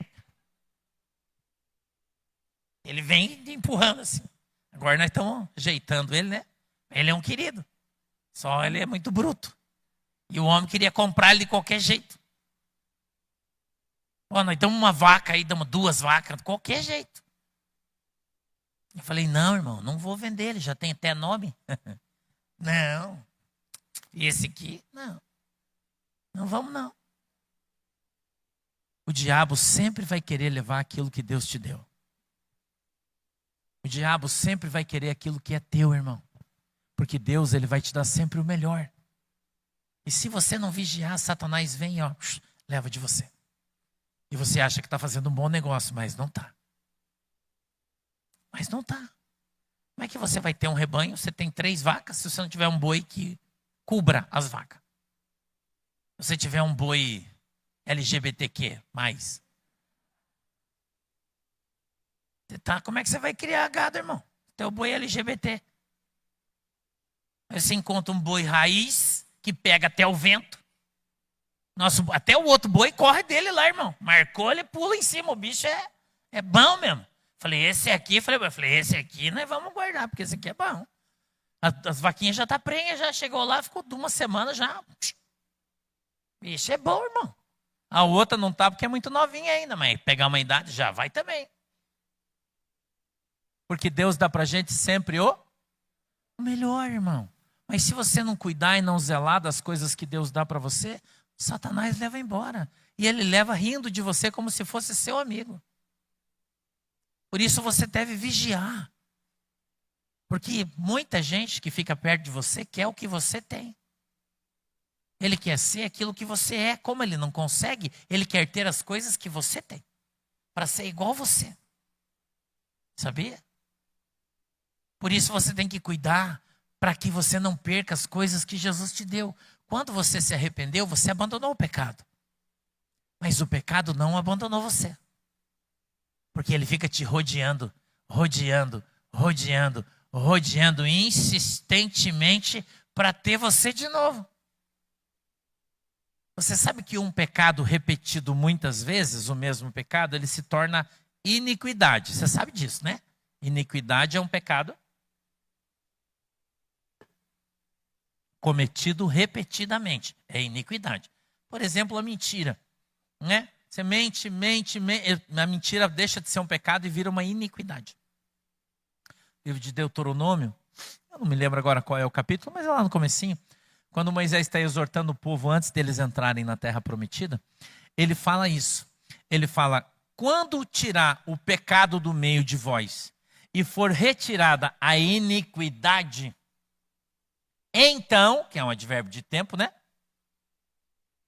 [SPEAKER 1] Ele vem empurrando assim. Agora nós estamos ajeitando ele, né? Ele é um querido. Só ele é muito bruto. E o homem queria comprar ele de qualquer jeito. Ó, nós damos uma vaca aí, damos 2 vacas, de qualquer jeito. Eu falei, não, irmão, não vou vender, ele já tem até nome. Não. E esse aqui, não. Não vamos, não. O diabo sempre vai querer levar aquilo que Deus te deu. O diabo sempre vai querer aquilo que é teu, irmão. Porque Deus, ele vai te dar sempre o melhor. E se você não vigiar, Satanás vem, ó, leva de você. E você acha que está fazendo um bom negócio, mas não está. Mas não está. Como é que você vai ter um rebanho? Você tem 3 vacas, se você não tiver um boi que cubra as vacas. Se você tiver um boi LGBTQ+. Como é que você vai criar gado, irmão? Teu boi LGBT. Aí você encontra um boi raiz que pega até o vento. Até o outro boi corre dele lá, irmão. Marcou, ele pula em cima. O bicho é bom mesmo. Falei, esse aqui, esse aqui nós vamos guardar, porque esse aqui é bom. As vaquinhas já tá prenha, já chegou lá, ficou 1 semana já. Bicho é bom, irmão. A outra não tá porque é muito novinha ainda, mas pegar uma idade já vai também. Porque Deus dá pra gente sempre o melhor, irmão. Mas se você não cuidar e não zelar das coisas que Deus dá para você, Satanás leva embora. E ele leva rindo de você como se fosse seu amigo. Por isso você deve vigiar. Porque muita gente que fica perto de você quer o que você tem. Ele quer ser aquilo que você é. Como ele não consegue, ele quer ter as coisas que você tem. Para ser igual você. Sabia? Por isso você tem que cuidar para que você não perca as coisas que Jesus te deu. Quando você se arrependeu, você abandonou o pecado. Mas o pecado não abandonou você. Porque ele fica te rodeando, rodeando, rodeando, rodeando insistentemente para ter você de novo. Você sabe que um pecado repetido muitas vezes, o mesmo pecado, ele se torna iniquidade. Você sabe disso, né? Iniquidade é um pecado cometido repetidamente. É iniquidade. Por exemplo, a mentira. Né? Você mente, a mentira deixa de ser um pecado e vira uma iniquidade. Livro de Deuteronômio, eu não me lembro agora qual é o capítulo, mas é lá no comecinho, quando Moisés está exortando o povo antes deles entrarem na terra prometida, ele fala isso. Ele fala, quando tirar o pecado do meio de vós e for retirada a iniquidade, Então, que é um advérbio de tempo, né?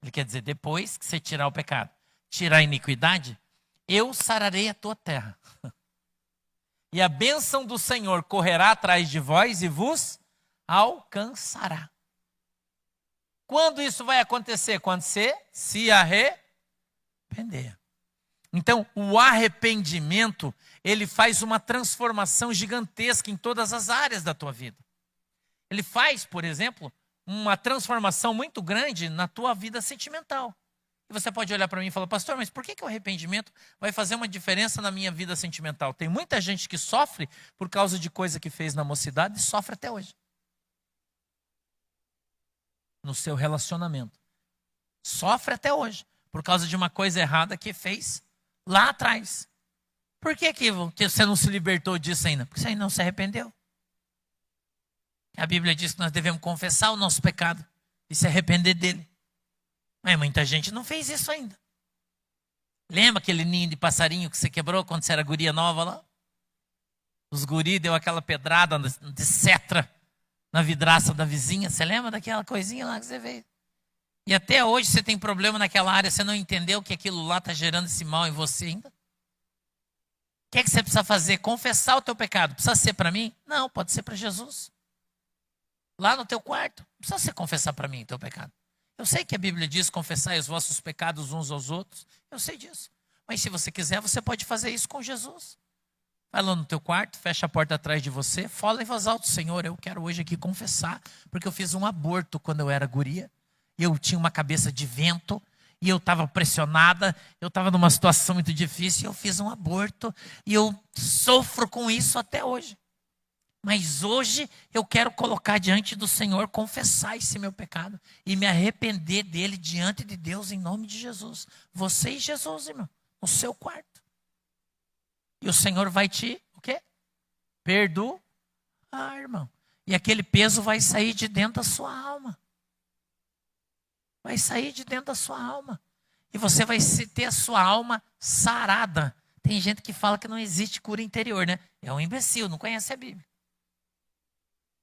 [SPEAKER 1] Ele quer dizer depois que você tirar o pecado, tirar a iniquidade, eu sararei a tua terra. E a bênção do Senhor correrá atrás de vós e vos alcançará. Quando isso vai acontecer? Quando você se arrepender. Então, o arrependimento, ele faz uma transformação gigantesca em todas as áreas da tua vida. Ele faz, por exemplo, uma transformação muito grande na tua vida sentimental. E você pode olhar para mim e falar, pastor, mas por que o arrependimento vai fazer uma diferença na minha vida sentimental? Tem muita gente que sofre por causa de coisa que fez na mocidade e sofre até hoje. No seu relacionamento. Sofre até hoje por causa de uma coisa errada que fez lá atrás. Por que você não se libertou disso ainda? Porque você ainda não se arrependeu. A Bíblia diz que nós devemos confessar o nosso pecado e se arrepender dele. Mas muita gente não fez isso ainda. Lembra aquele ninho de passarinho que você quebrou quando você era guria nova lá? Os guri deu aquela pedrada de cetra na vidraça da vizinha. Você lembra daquela coisinha lá que você veio? E até hoje você tem problema naquela área, você não entendeu que aquilo lá está gerando esse mal em você ainda? O que é que você precisa fazer? Confessar o teu pecado. Precisa ser para mim? Não, pode ser para Jesus. Lá no teu quarto. Não precisa ser confessar para mim o teu pecado. Eu sei que a Bíblia diz confessai os vossos pecados uns aos outros. Eu sei disso. Mas se você quiser, você pode fazer isso com Jesus. Vai lá no teu quarto, fecha a porta atrás de você, fala em voz alta, Senhor, eu quero hoje aqui confessar, porque eu fiz um aborto quando eu era guria. Eu tinha uma cabeça de vento, e eu estava pressionada, eu estava numa situação muito difícil, e eu fiz um aborto, e eu sofro com isso até hoje. Mas hoje eu quero colocar diante do Senhor, confessar esse meu pecado e me arrepender dele diante de Deus em nome de Jesus. Você e Jesus, irmão, no seu quarto. E o Senhor vai te, o quê? Perdoar, irmão. E aquele peso vai sair de dentro da sua alma. Vai sair de dentro da sua alma. E você vai ter a sua alma sarada. Tem gente que fala que não existe cura interior, né? É um imbecil, não conhece a Bíblia.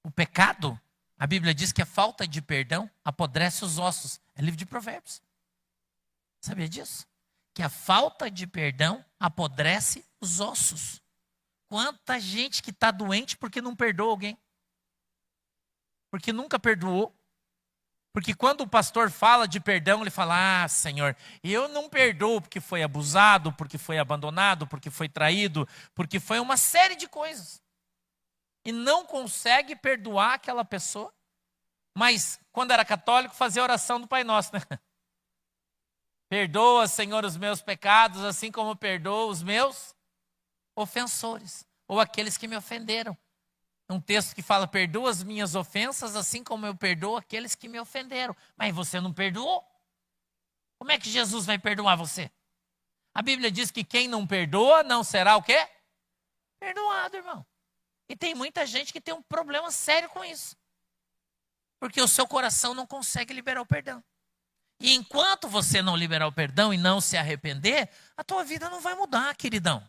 [SPEAKER 1] O pecado, a Bíblia diz que a falta de perdão apodrece os ossos. É livro de Provérbios. Sabia disso? Que a falta de perdão apodrece os ossos. Quanta gente que está doente porque não perdoa alguém. Porque nunca perdoou. Porque quando o pastor fala de perdão, ele fala, Senhor, eu não perdoo porque foi abusado, porque foi abandonado, porque foi traído, porque foi uma série de coisas. E não consegue perdoar aquela pessoa. Mas, quando era católico, fazia a oração do Pai Nosso, né? Perdoa, Senhor, os meus pecados, assim como perdoa os meus ofensores. Ou aqueles que me ofenderam. Um texto que fala, perdoa as minhas ofensas, assim como eu perdoo aqueles que me ofenderam. Mas você não perdoou? Como é que Jesus vai perdoar você? A Bíblia diz que quem não perdoa não será o quê? Perdoado, irmão. E tem muita gente que tem um problema sério com isso. Porque o seu coração não consegue liberar o perdão. E enquanto você não liberar o perdão e não se arrepender, a tua vida não vai mudar, queridão.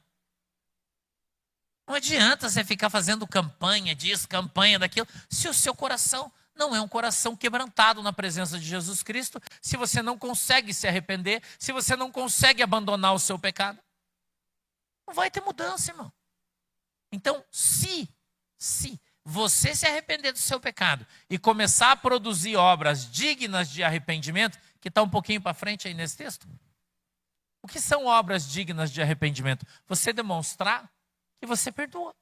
[SPEAKER 1] Não adianta você ficar fazendo campanha disso, campanha daquilo, se o seu coração não é um coração quebrantado na presença de Jesus Cristo, se você não consegue se arrepender, se você não consegue abandonar o seu pecado. Não vai ter mudança, irmão. Então, se você se arrepender do seu pecado e começar a produzir obras dignas de arrependimento, que está um pouquinho para frente aí nesse texto. O que são obras dignas de arrependimento? Você demonstrar que você perdoa.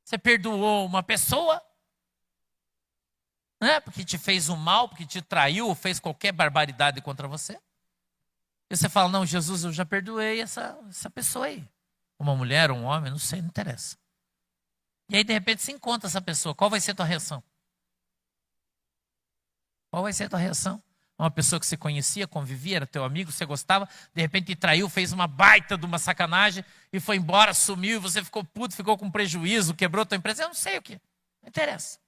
[SPEAKER 1] Você perdoou uma pessoa, né, porque te fez um mal, porque te traiu, ou fez qualquer barbaridade contra você. E você fala, não, Jesus, eu já perdoei essa pessoa aí. Uma mulher, um homem, não sei, não interessa. E aí, de repente, você encontra essa pessoa. Qual vai ser a tua reação? Qual vai ser a tua reação? Uma pessoa que você conhecia, convivia, era teu amigo, você gostava, de repente te traiu, fez uma baita de uma sacanagem e foi embora, sumiu, e você ficou puto, ficou com prejuízo, quebrou tua empresa, eu não sei o que. Não interessa.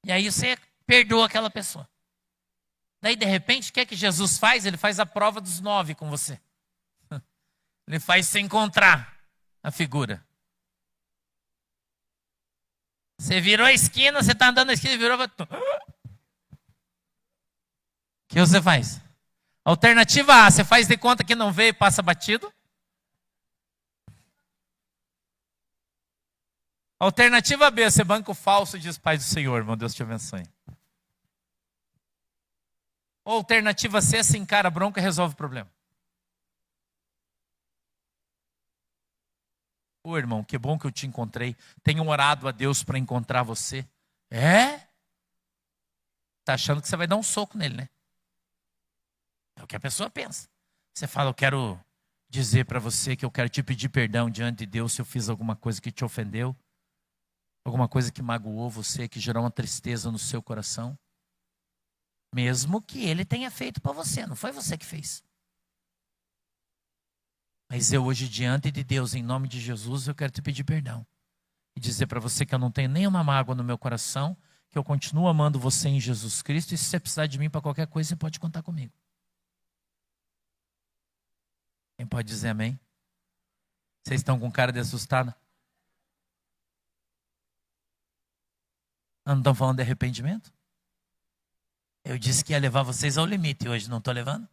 [SPEAKER 1] E aí você perdoa aquela pessoa. Daí, de repente, o que é que Jesus faz? Ele faz a prova dos 9 com você. Ele faz você encontrar a figura. Você virou a esquina, você está andando na esquina e virou... O que você faz? Alternativa A, você faz de conta que não veio e passa batido. Alternativa B, você banca o falso e diz: Pai do Senhor, irmão, Deus te abençoe. Ou alternativa C, você encara a bronca e resolve o problema. Ô irmão, que bom que eu te encontrei. Tenho orado a Deus para encontrar você. É? Tá achando que você vai dar um soco nele, né? É o que a pessoa pensa. Você fala: eu quero dizer para você que eu quero te pedir perdão diante de Deus se eu fiz alguma coisa que te ofendeu, alguma coisa que magoou você, que gerou uma tristeza no seu coração. Mesmo que ele tenha feito para você, não foi você que fez. Mas eu hoje, diante de Deus, em nome de Jesus, eu quero te pedir perdão. E dizer para você que eu não tenho nenhuma mágoa no meu coração, que eu continuo amando você em Jesus Cristo, e se você precisar de mim para qualquer coisa, você pode contar comigo. Quem pode dizer amém? Vocês estão com cara de assustado? Não estão falando de arrependimento? Eu disse que ia levar vocês ao limite, hoje não estou levando?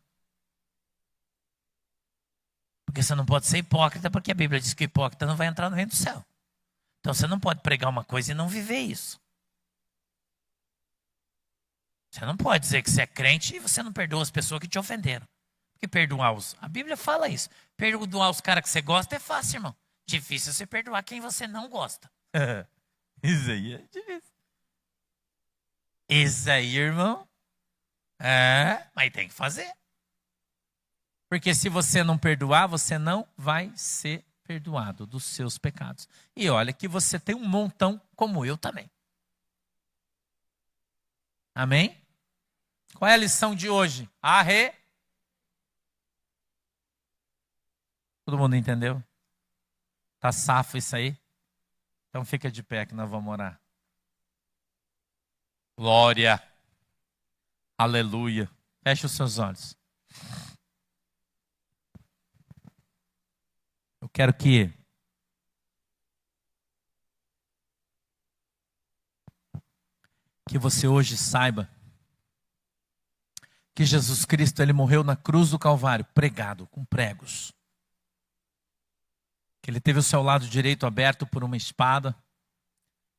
[SPEAKER 1] Porque você não pode ser hipócrita, porque a Bíblia diz que o hipócrita não vai entrar no reino do céu. Então você não pode pregar uma coisa e não viver isso. Você não pode dizer que você é crente e você não perdoa as pessoas que te ofenderam. Porque a Bíblia fala isso. Perdoar os caras que você gosta é fácil, irmão. Difícil é você perdoar quem você não gosta. Isso aí é difícil. Isso aí, irmão. Mas tem que fazer. Porque se você não perdoar, você não vai ser perdoado dos seus pecados. E olha que você tem um montão como eu também. Amém? Qual é a lição de hoje? Todo mundo entendeu? Tá safo isso aí? Então fica de pé que nós vamos orar. Glória. Aleluia. Feche os seus olhos. Eu quero que você hoje saiba que Jesus Cristo, ele morreu na cruz do Calvário, pregado com pregos. Que ele teve o seu lado direito aberto por uma espada.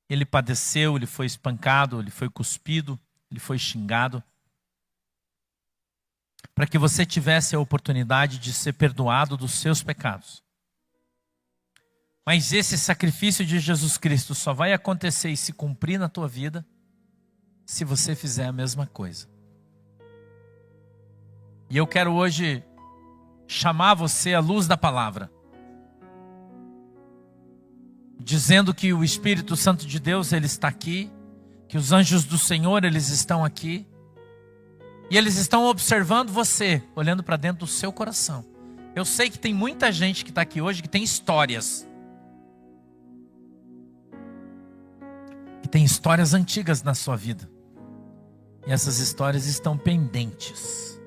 [SPEAKER 1] Ele padeceu, ele foi espancado, ele foi cuspido, ele foi xingado. Para que você tivesse a oportunidade de ser perdoado dos seus pecados. Mas esse sacrifício de Jesus Cristo só vai acontecer e se cumprir na tua vida se você fizer a mesma coisa. E eu quero hoje chamar você à luz da palavra, dizendo que o Espírito Santo de Deus, ele está aqui, que os anjos do Senhor, eles estão aqui, e eles estão observando você, olhando para dentro do seu coração. Eu sei que tem muita gente que está aqui hoje que tem histórias. Que tem histórias antigas na sua vida. E essas histórias estão pendentes.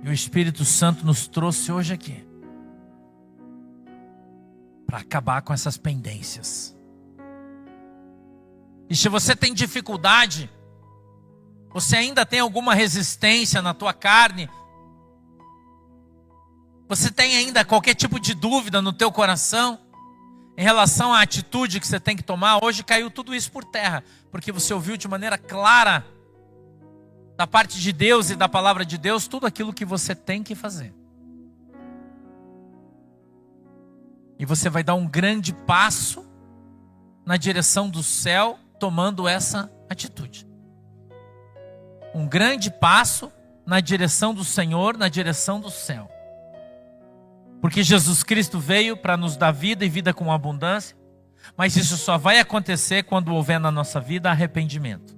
[SPEAKER 1] E o Espírito Santo nos trouxe hoje aqui para acabar com essas pendências. E se você tem dificuldade, você ainda tem alguma resistência na tua carne, você tem ainda qualquer tipo de dúvida no teu coração em relação à atitude que você tem que tomar, hoje caiu tudo isso por terra, porque você ouviu de maneira clara da parte de Deus e da palavra de Deus tudo aquilo que você tem que fazer. E você vai dar um grande passo na direção do céu, tomando essa atitude. Um grande passo na direção do Senhor, na direção do céu. Porque Jesus Cristo veio para nos dar vida e vida com abundância, mas isso só vai acontecer quando houver na nossa vida arrependimento.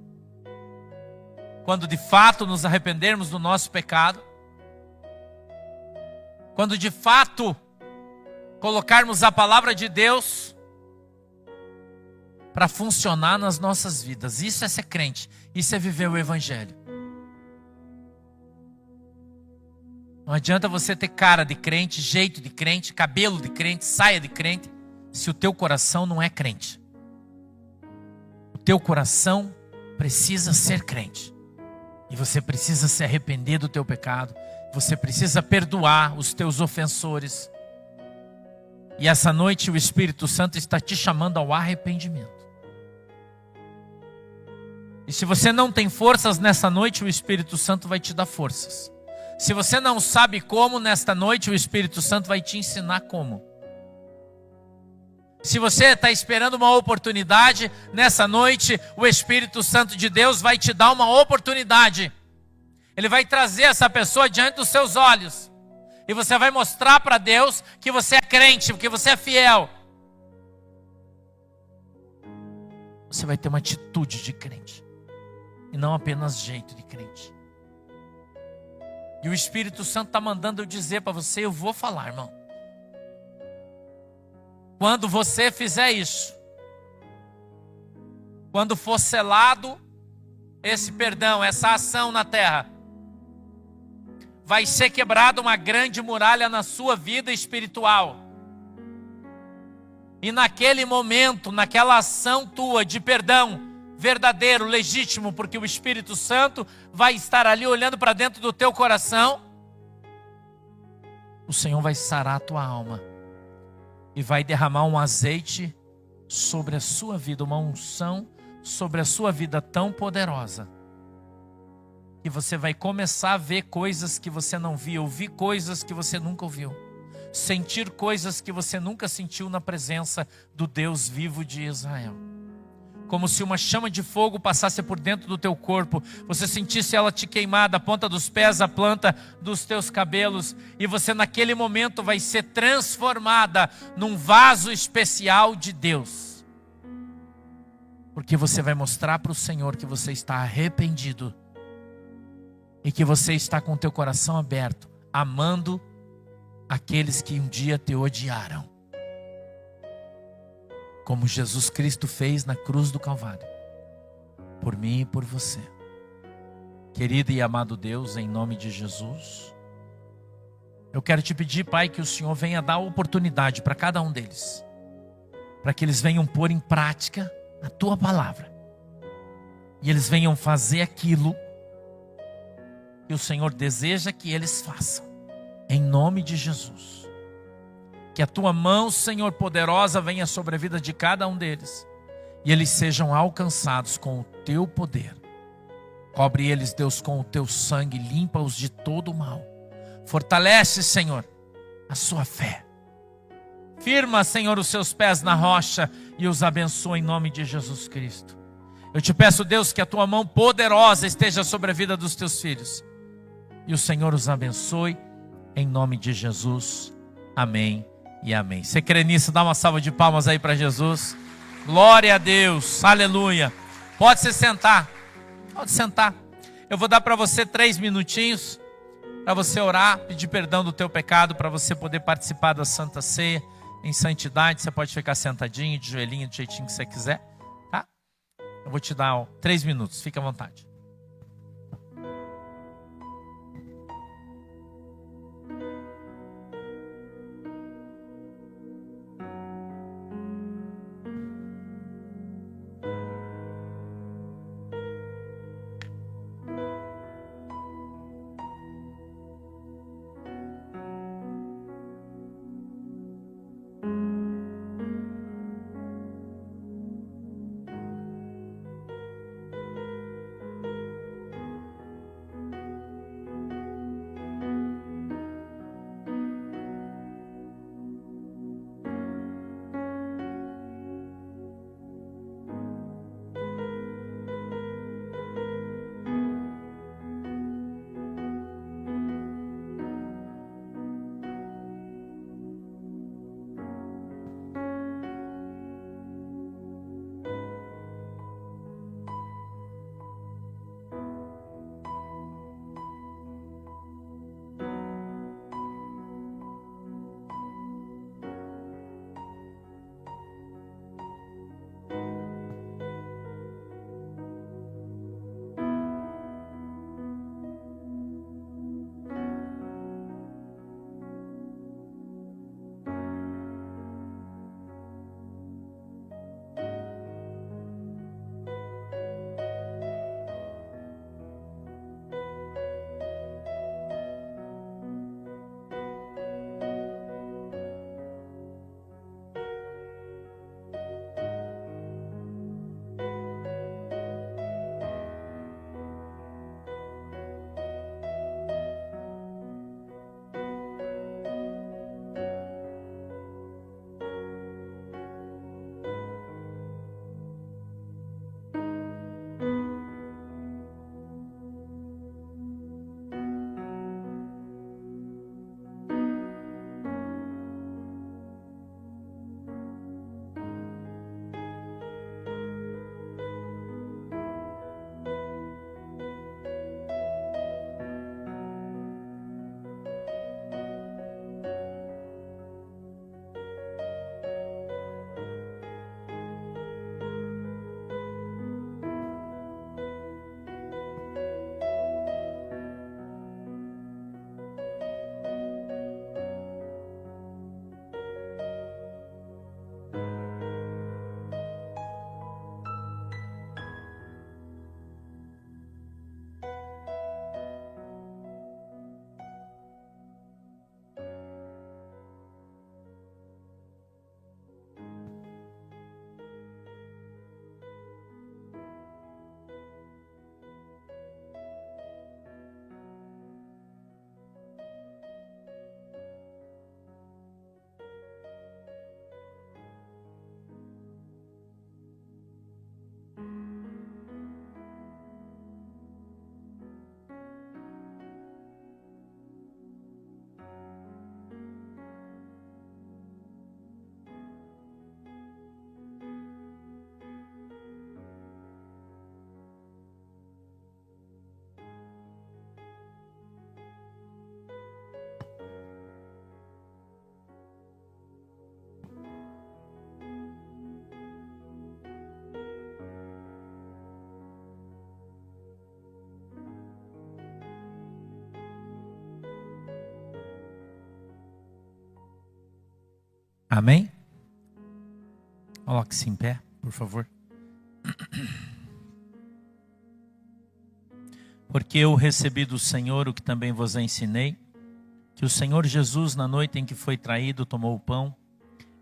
[SPEAKER 1] Quando de fato nos arrependermos do nosso pecado, quando de fato colocarmos a palavra de Deus para funcionar nas nossas vidas. Isso é ser crente, isso é viver o Evangelho. Não adianta você ter cara de crente, jeito de crente, cabelo de crente, saia de crente, se o teu coração não é crente. teu coração precisa ser crente. E você precisa se arrepender do teu pecado. Você precisa perdoar os teus ofensores. E essa noite o Espírito Santo está te chamando ao arrependimento. E se você não tem forças nessa noite, o Espírito Santo vai te dar forças. Se você não sabe como, nesta noite o Espírito Santo vai te ensinar como. Se você está esperando uma oportunidade, nessa noite o Espírito Santo de Deus vai te dar uma oportunidade. Ele vai trazer essa pessoa diante dos seus olhos. E você vai mostrar para Deus que você é crente, que você é fiel. Você vai ter uma atitude de crente. E não apenas jeito de crente. E o Espírito Santo está mandando eu dizer para você, eu vou falar, irmão. Quando você fizer isso, quando for selado esse perdão, essa ação na terra, vai ser quebrada uma grande muralha na sua vida espiritual. E naquele momento, naquela ação tua de perdão, verdadeiro, legítimo, porque o Espírito Santo vai estar ali olhando para dentro do teu coração, o Senhor vai sarar a tua alma e vai derramar um azeite sobre a sua vida, uma unção sobre a sua vida tão poderosa, que você vai começar a ver coisas que você não via, ouvir coisas que você nunca ouviu, sentir coisas que você nunca sentiu na presença do Deus vivo de Israel. Como se uma chama de fogo passasse por dentro do teu corpo, você sentisse ela te queimar da ponta dos pés à planta dos teus cabelos, e você naquele momento vai ser transformada num vaso especial de Deus. Porque você vai mostrar para o Senhor que você está arrependido, e que você está com o teu coração aberto, amando aqueles que um dia te odiaram. Como Jesus Cristo fez na cruz do Calvário, por mim e por você. Querido e amado Deus, em nome de Jesus, eu quero te pedir, Pai, que o Senhor venha dar oportunidade para cada um deles, para que eles venham pôr em prática a Tua palavra, e eles venham fazer aquilo que o Senhor deseja que eles façam, em nome de Jesus. Que a Tua mão, Senhor, poderosa venha sobre a vida de cada um deles, e eles sejam alcançados com o Teu poder. Cobre eles, Deus, com o Teu sangue, limpa-os de todo o mal. Fortalece, Senhor, a sua fé. Firma, Senhor, os seus pés na rocha e os abençoa em nome de Jesus Cristo. Eu te peço, Deus, que a Tua mão poderosa esteja sobre a vida dos Teus filhos, e o Senhor os abençoe em nome de Jesus. Amém e amém. Você crê nisso? Dá uma salva de palmas aí para Jesus. Glória a Deus, aleluia. Pode se sentar, pode sentar. Eu vou dar para você 3 minutinhos para você orar, pedir perdão do teu pecado, para você poder participar da Santa Ceia em santidade. Você pode ficar sentadinho, de joelhinho, do jeitinho que você quiser, tá? Eu vou te dar 3 minutos, fique à vontade. Amém? Coloque-se em pé, por favor. Porque eu recebi do Senhor o que também vos ensinei, que o Senhor Jesus, na noite em que foi traído, tomou o pão,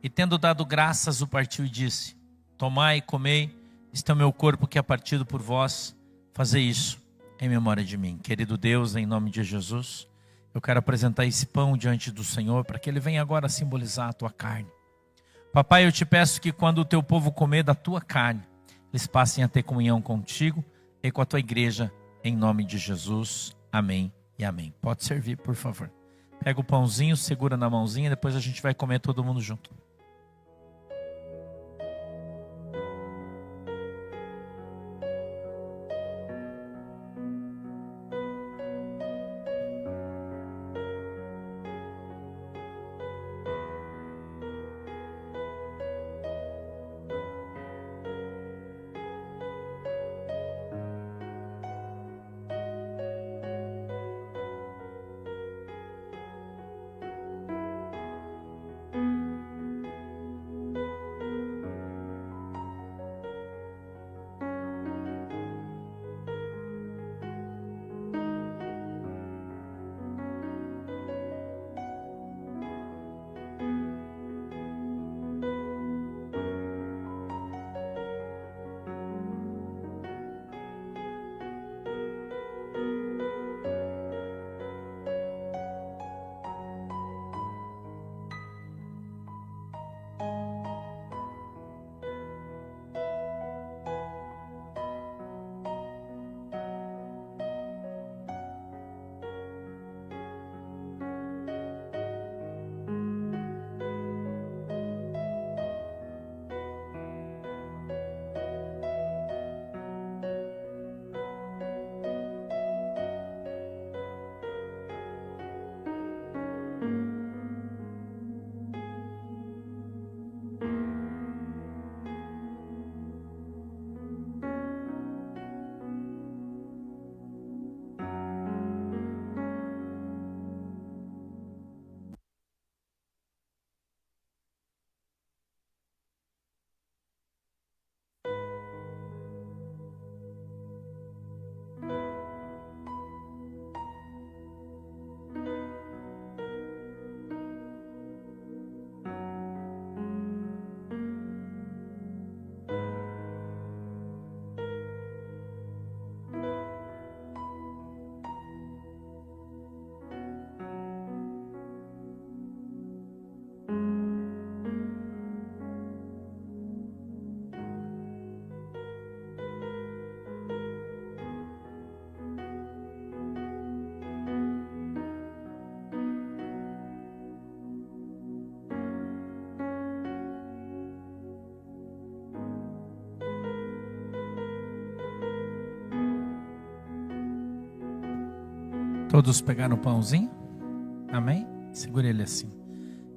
[SPEAKER 1] e tendo dado graças, o partiu e disse: tomai e comei, este é o meu corpo que é partido por vós, fazei isso em memória de mim. Querido Deus, em nome de Jesus, eu quero apresentar esse pão diante do Senhor, para que ele venha agora simbolizar a tua carne. Papai, eu te peço que quando o teu povo comer da tua carne, eles passem a ter comunhão contigo e com a tua igreja, em nome de Jesus. Amém e amém. Pode servir, por favor. Pega o pãozinho, segura na mãozinha, depois a gente vai comer todo mundo junto. Todos pegaram o pãozinho? Amém? Segure ele assim.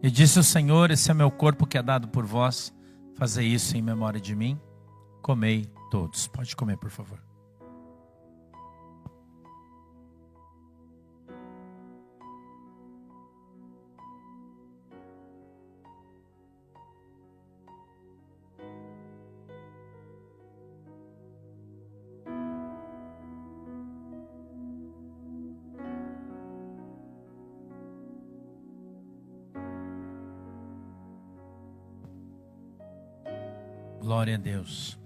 [SPEAKER 1] E disse o Senhor: esse é meu corpo que é dado por vós, fazei isso em memória de mim. Comei todos. Pode comer, por favor. Glória a Deus.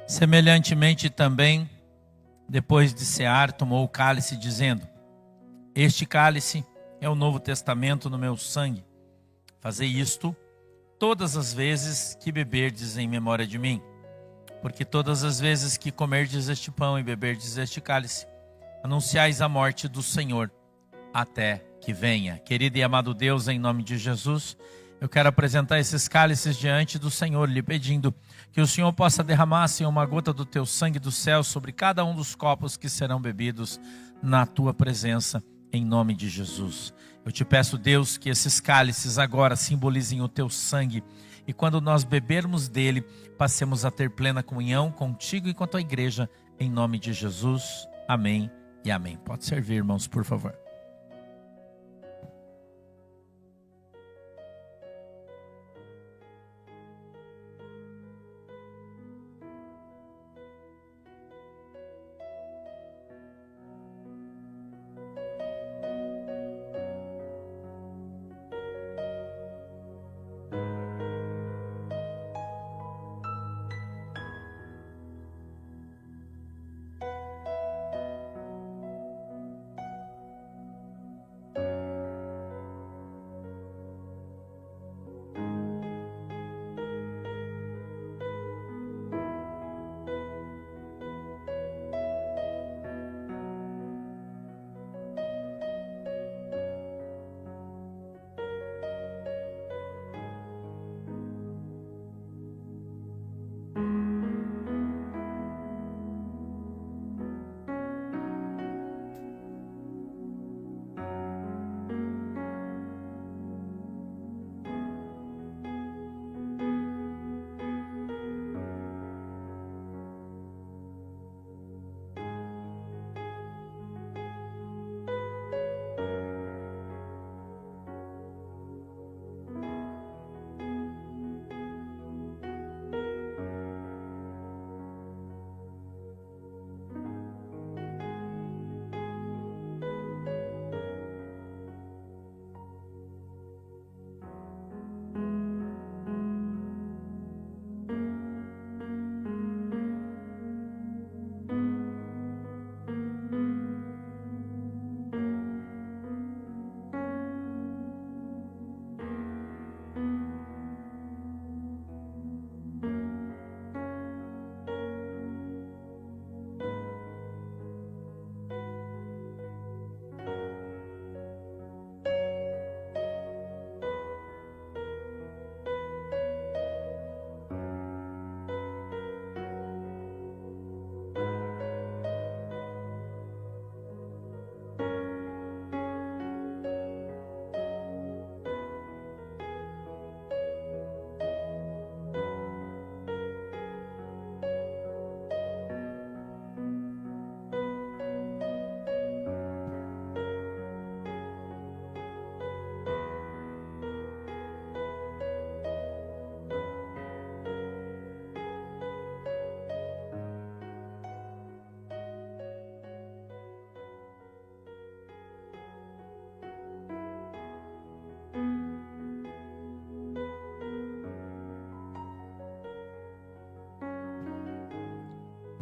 [SPEAKER 1] Semelhantemente também, depois de cear, tomou o cálice, dizendo: este cálice é o Novo Testamento no meu sangue. Fazei isto todas as vezes que beberdes em memória de mim. Porque todas as vezes que comerdes este pão e beberdes este cálice, anunciais a morte do Senhor até que venha. Querido e amado Deus, em nome de Jesus, eu quero apresentar esses cálices diante do Senhor, lhe pedindo que o Senhor possa derramar, Senhor, uma gota do teu sangue do céu sobre cada um dos copos que serão bebidos na tua presença, em nome de Jesus. Eu te peço, Deus, que esses cálices agora simbolizem o teu sangue, e quando nós bebermos dele, passemos a ter plena comunhão contigo e com a tua igreja, em nome de Jesus. Amém e amém. Pode servir, irmãos, por favor.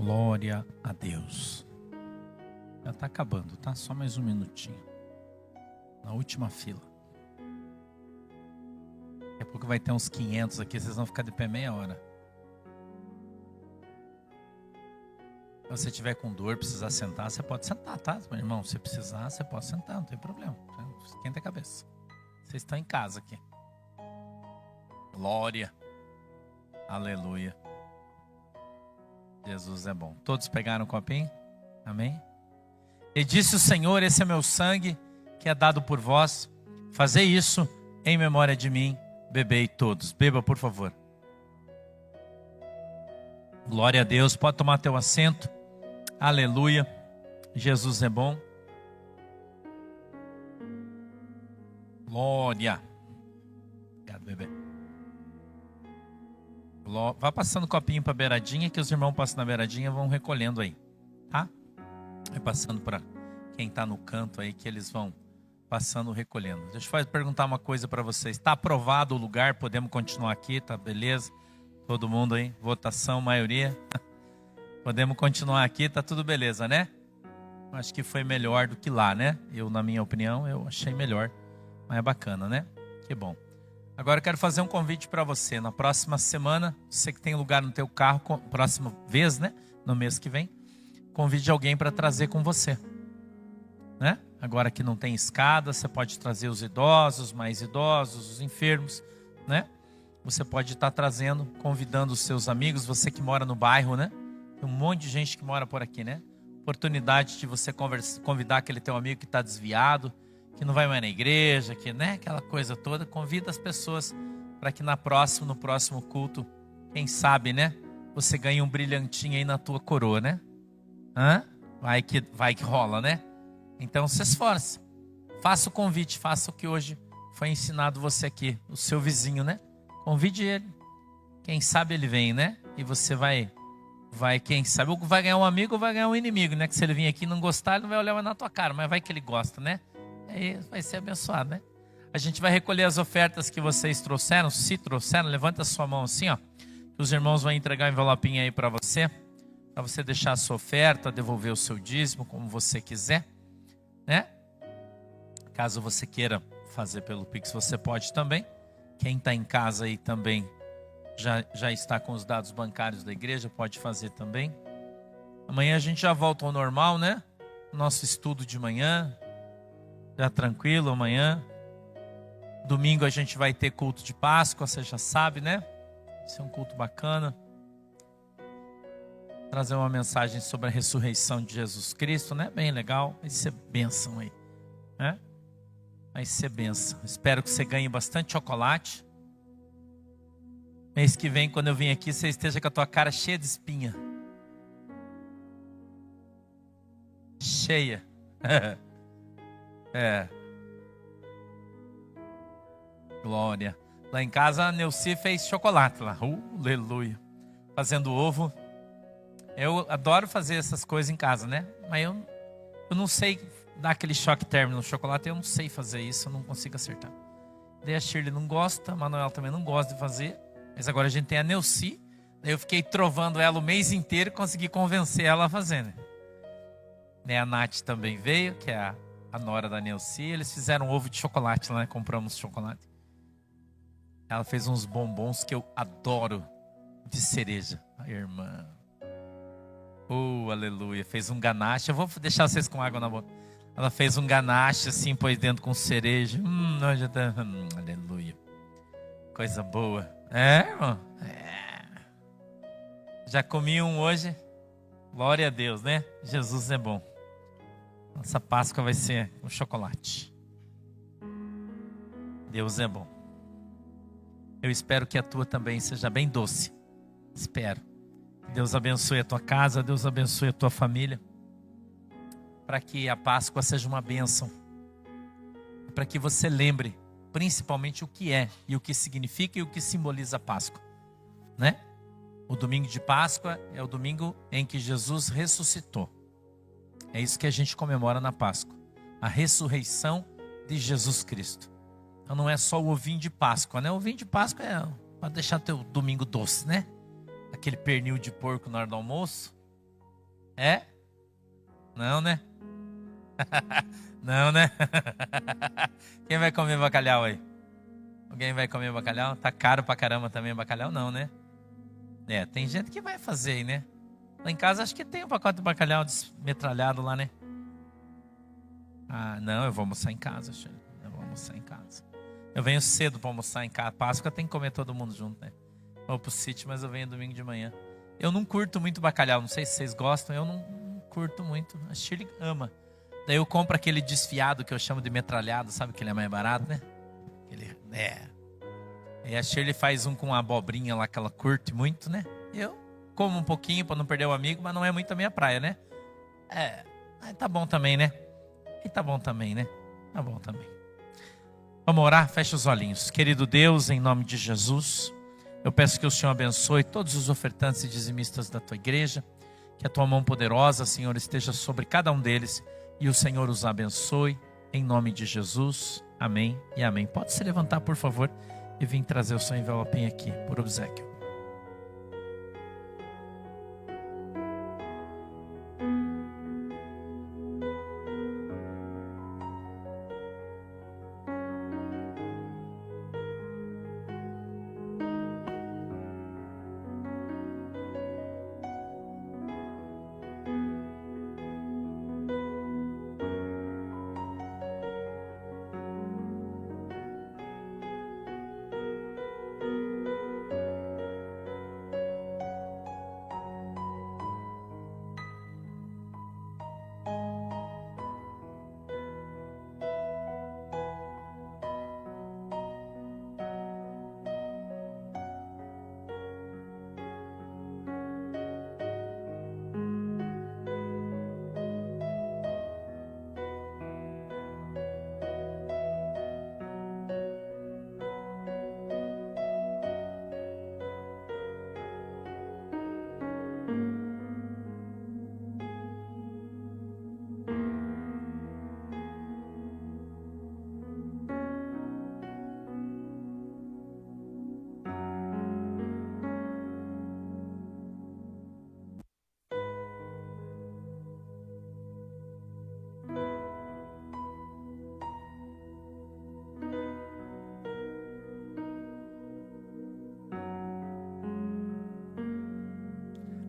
[SPEAKER 1] Glória a Deus. Já está acabando, tá? Só mais um minutinho. Na última fila. Daqui a pouco vai ter uns 500 aqui, vocês vão ficar de pé meia hora. Se você tiver com dor, precisar sentar, você pode sentar, tá? Meu irmão, se precisar, você pode sentar, não tem problema. Esquenta a cabeça. Vocês estão em casa aqui. Glória. Aleluia. Jesus é bom. Todos pegaram o copinho? Amém? E disse o Senhor: esse é meu sangue, que é dado por vós. Fazei isso em memória de mim. Bebei todos. Beba, por favor. Glória a Deus. Pode tomar teu assento. Aleluia. Jesus é bom. Glória. Obrigado, bebê. Vá passando o copinho para a beiradinha, que os irmãos passam na beiradinha, vão recolhendo aí, tá? Vai passando para quem está no canto aí, que eles vão passando, recolhendo. Deixa eu perguntar uma coisa para vocês. Está aprovado o lugar? Podemos continuar aqui, tá beleza? Todo mundo aí, votação, maioria. Podemos continuar aqui, tá tudo beleza, né? Acho que foi melhor do que lá, né? Eu, na minha opinião, eu achei melhor. Mas é bacana, né? Que bom. Agora eu quero fazer um convite para você. Na próxima semana, você que tem lugar no teu carro, próxima vez, né? No mês que vem, convide alguém para trazer com você, né? Agora que não tem escada, você pode trazer os idosos, mais idosos, os enfermos, né? Você pode estar trazendo, convidando os seus amigos, você que mora no bairro, né? Tem um monte de gente que mora por aqui, né? Oportunidade de você convidar aquele teu amigo que está desviado, que não vai mais na igreja, que, né? Aquela coisa toda. Convida as pessoas para que no próximo culto, quem sabe, né? Você ganhe um brilhantinho aí na tua coroa, né? Hã? Vai que rola, né? Então se esforce. Faça o convite, faça o que hoje foi ensinado você aqui, o seu vizinho, né? Convide ele. Quem sabe ele vem, né? E você vai, quem sabe, vai ganhar um amigo ou vai ganhar um inimigo, né? Que se ele vir aqui e não gostar, ele não vai olhar mais na tua cara, mas vai que ele gosta, né? Aí vai ser abençoado, né? A gente vai recolher as ofertas que vocês trouxeram. Se trouxeram, levanta a sua mão assim, ó. Os irmãos vão entregar um envelopinho aí para você deixar a sua oferta, devolver o seu dízimo, como você quiser, né? Caso você queira fazer pelo Pix, você pode também. Quem está em casa aí também já está com os dados bancários da igreja, pode fazer também. Amanhã a gente já volta ao normal, né? Nosso estudo de manhã, já tranquilo amanhã. Domingo a gente vai ter culto de Páscoa, você já sabe, né? Vai ser um culto bacana. Trazer uma mensagem sobre a ressurreição de Jesus Cristo, né? Bem legal, vai ser bênção aí, né? Vai ser bênção. Espero que você ganhe bastante chocolate. Mês que vem, quando eu vim aqui, você esteja com a tua cara cheia de espinha. Cheia. É. Glória. Lá em casa a Neuci fez chocolate lá. Aleluia. Fazendo ovo. Eu adoro fazer essas coisas em casa, né? Mas eu não sei dar aquele choque térmico no chocolate. Eu não sei fazer isso, eu não consigo acertar. Daí a Shirley não gosta, a Manuela também não gosta de fazer. Mas agora a gente tem a Neuci. Daí eu fiquei trovando ela o mês inteiro e consegui convencer ela a fazer, né? A Nath também veio, que é a nora da Neuci. Eles fizeram ovo de chocolate lá, né? Compramos chocolate. Ela fez uns bombons que eu adoro, de cereja. A irmã. Aleluia. Fez um ganache. Eu vou deixar vocês com água na boca. Ela fez um ganache assim, pôs dentro com cereja. Aleluia. Coisa boa. É, irmão? É. Já comi um hoje. Glória a Deus, né? Jesus é bom. Nossa Páscoa vai ser um chocolate. Deus é bom. Eu espero que a tua também seja bem doce. Espero. Deus abençoe a tua casa, Deus abençoe a tua família. Para que a Páscoa seja uma bênção. Para que você lembre, principalmente, o que é e o que significa e o que simboliza a Páscoa, né? O domingo de Páscoa é o domingo em que Jesus ressuscitou. É isso que a gente comemora na Páscoa. A ressurreição de Jesus Cristo. Então não é só o ovinho de Páscoa, né? O ovinho de Páscoa é para deixar teu domingo doce, né? Aquele pernil de porco na hora do almoço. É? Não, né? Não, né? Quem vai comer bacalhau aí? Alguém vai comer bacalhau? Tá caro pra caramba também bacalhau? Não, né? Tem gente que vai fazer aí, né? Lá em casa acho que tem um pacote de bacalhau desmetralhado lá, né? Ah, não, eu vou almoçar em casa, Shirley. Eu vou almoçar em casa. Eu venho cedo para almoçar em casa. Páscoa tem que comer todo mundo junto, né? Vou pro sítio, mas eu venho domingo de manhã. Eu não curto muito bacalhau, não sei se vocês gostam, eu não curto muito. A Shirley ama. Daí eu compro aquele desfiado que eu chamo de metralhado, sabe que ele é mais barato, né? E a Shirley faz um com uma abobrinha lá que ela curte muito, né? Eu como um pouquinho para não perder o amigo, mas não é muito a minha praia, né? Tá bom também, né? E tá bom também, né? Tá bom também. Vamos orar? Fecha os olhinhos. Querido Deus, em nome de Jesus, eu peço que o Senhor abençoe todos os ofertantes e dizimistas da tua igreja, que a tua mão poderosa, Senhor, esteja sobre cada um deles e o Senhor os abençoe, em nome de Jesus. Amém e amém. Pode se levantar, por favor, e vir trazer o seu envelopinho aqui, por obséquio.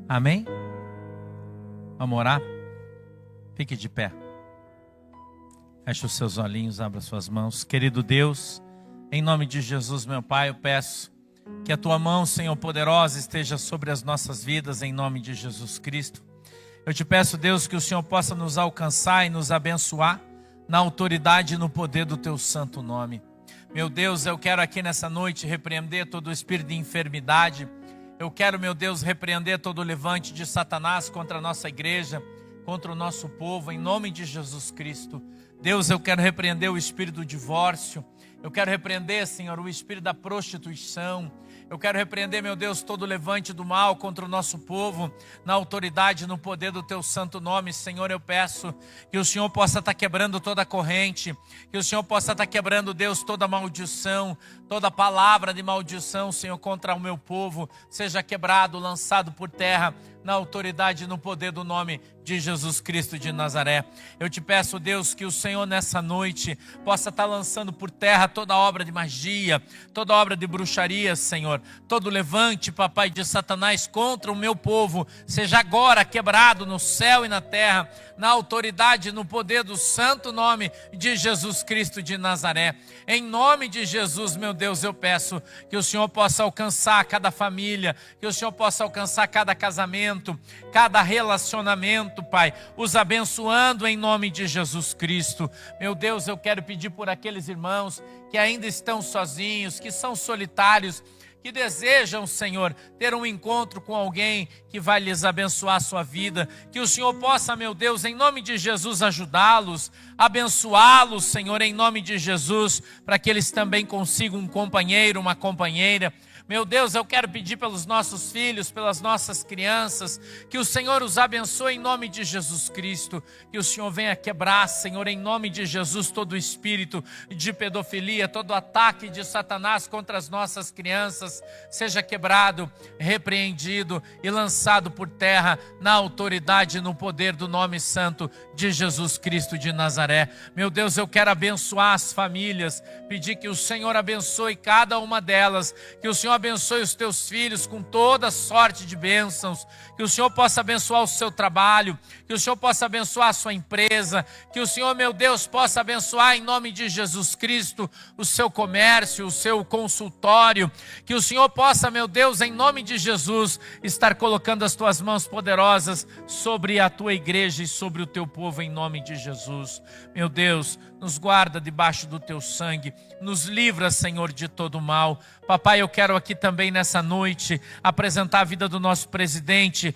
[SPEAKER 1] Amém? Vamos orar? Fique de pé. Feche os seus olhinhos, abra suas mãos. Querido Deus, em nome de Jesus, meu Pai, eu peço que a tua mão, Senhor poderosa, esteja sobre as nossas vidas, em nome de Jesus Cristo. Eu te peço, Deus, que o Senhor possa nos alcançar e nos abençoar na autoridade e no poder do teu santo nome. Meu Deus, eu quero aqui nessa noite repreender todo o espírito de enfermidade. Eu quero, meu Deus, repreender todo o levante de Satanás contra a nossa igreja, contra o nosso povo, em nome de Jesus Cristo. Deus, eu quero repreender o espírito do divórcio. Eu quero repreender, Senhor, o espírito da prostituição. Eu quero repreender, meu Deus, todo o levante do mal contra o nosso povo, na autoridade e no poder do teu santo nome. Senhor, eu peço que o Senhor possa estar quebrando toda a corrente, que o Senhor possa estar quebrando, Deus, toda maldição, toda palavra de maldição, Senhor, contra o meu povo, seja quebrado, lançado por terra, na autoridade e no poder do nome de Jesus Cristo de Nazaré. Eu te peço, Deus, que o Senhor nessa noite possa estar lançando por terra toda obra de magia, toda obra de bruxaria, Senhor, todo levante, papai, de Satanás contra o meu povo, seja agora quebrado no céu e na terra, na autoridade e no poder do santo nome de Jesus Cristo de Nazaré. Em nome de Jesus, meu Deus, eu peço que o Senhor possa alcançar cada família, que o Senhor possa alcançar cada casamento, cada relacionamento, Pai, os abençoando em nome de Jesus Cristo. Meu Deus, eu quero pedir por aqueles irmãos que ainda estão sozinhos, que são solitários, que desejam, Senhor, ter um encontro com alguém que vai lhes abençoar a sua vida, que o Senhor possa, meu Deus, em nome de Jesus, ajudá-los, abençoá-los, Senhor, em nome de Jesus, para que eles também consigam um companheiro, uma companheira, Meu Deus, eu quero pedir pelos nossos filhos, pelas nossas crianças, que o Senhor os abençoe em nome de Jesus Cristo, que o Senhor venha quebrar, Senhor, em nome de Jesus, todo o espírito de pedofilia, todo ataque de Satanás contra as nossas crianças, seja quebrado, repreendido e lançado por terra na autoridade e no poder do nome santo de Jesus Cristo de Nazaré. Meu Deus, eu quero abençoar as famílias, pedir que o Senhor abençoe cada uma delas, que o Senhor abençoe os teus filhos com toda sorte de bênçãos, que o Senhor possa abençoar o seu trabalho, que o Senhor possa abençoar a sua empresa, que o Senhor, meu Deus, possa abençoar em nome de Jesus Cristo o seu comércio, o seu consultório, que o Senhor possa, meu Deus, em nome de Jesus, estar colocando as tuas mãos poderosas sobre a tua igreja e sobre o teu povo em nome de Jesus. Meu Deus, nos guarda debaixo do teu sangue, nos livra, Senhor, de todo mal. Papai, eu quero aqui também nessa noite apresentar a vida do nosso presidente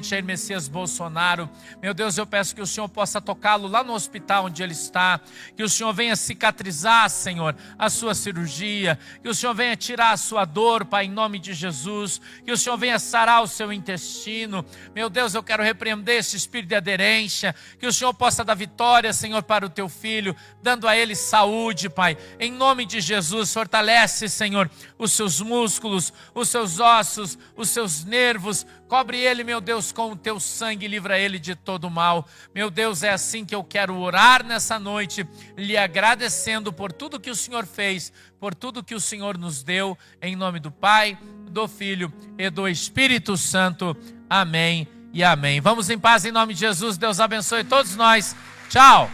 [SPEAKER 1] Jair Messias Bolsonaro. Meu Deus, eu peço que o Senhor possa tocá-lo lá no hospital onde ele está, que o Senhor venha cicatrizar, Senhor, a sua cirurgia, que o Senhor venha tirar a sua dor, Pai, em nome de Jesus, que o Senhor venha sarar o seu intestino. Meu Deus, eu quero repreender esse espírito de aderência, que o Senhor possa dar vitória, Senhor, para o teu filho, dando a ele saúde, Pai, em nome de Jesus. Fortalece, Senhor, os seus músculos, os seus ossos, os seus nervos, cobre ele, meu Deus, com o teu sangue, livra ele de todo mal. Meu Deus, é assim que eu quero orar nessa noite, lhe agradecendo por tudo que o Senhor fez, por tudo que o Senhor nos deu, em nome do Pai, do Filho e do Espírito Santo. Amém e amém. Vamos em paz em nome de Jesus. Deus abençoe todos nós. Tchau.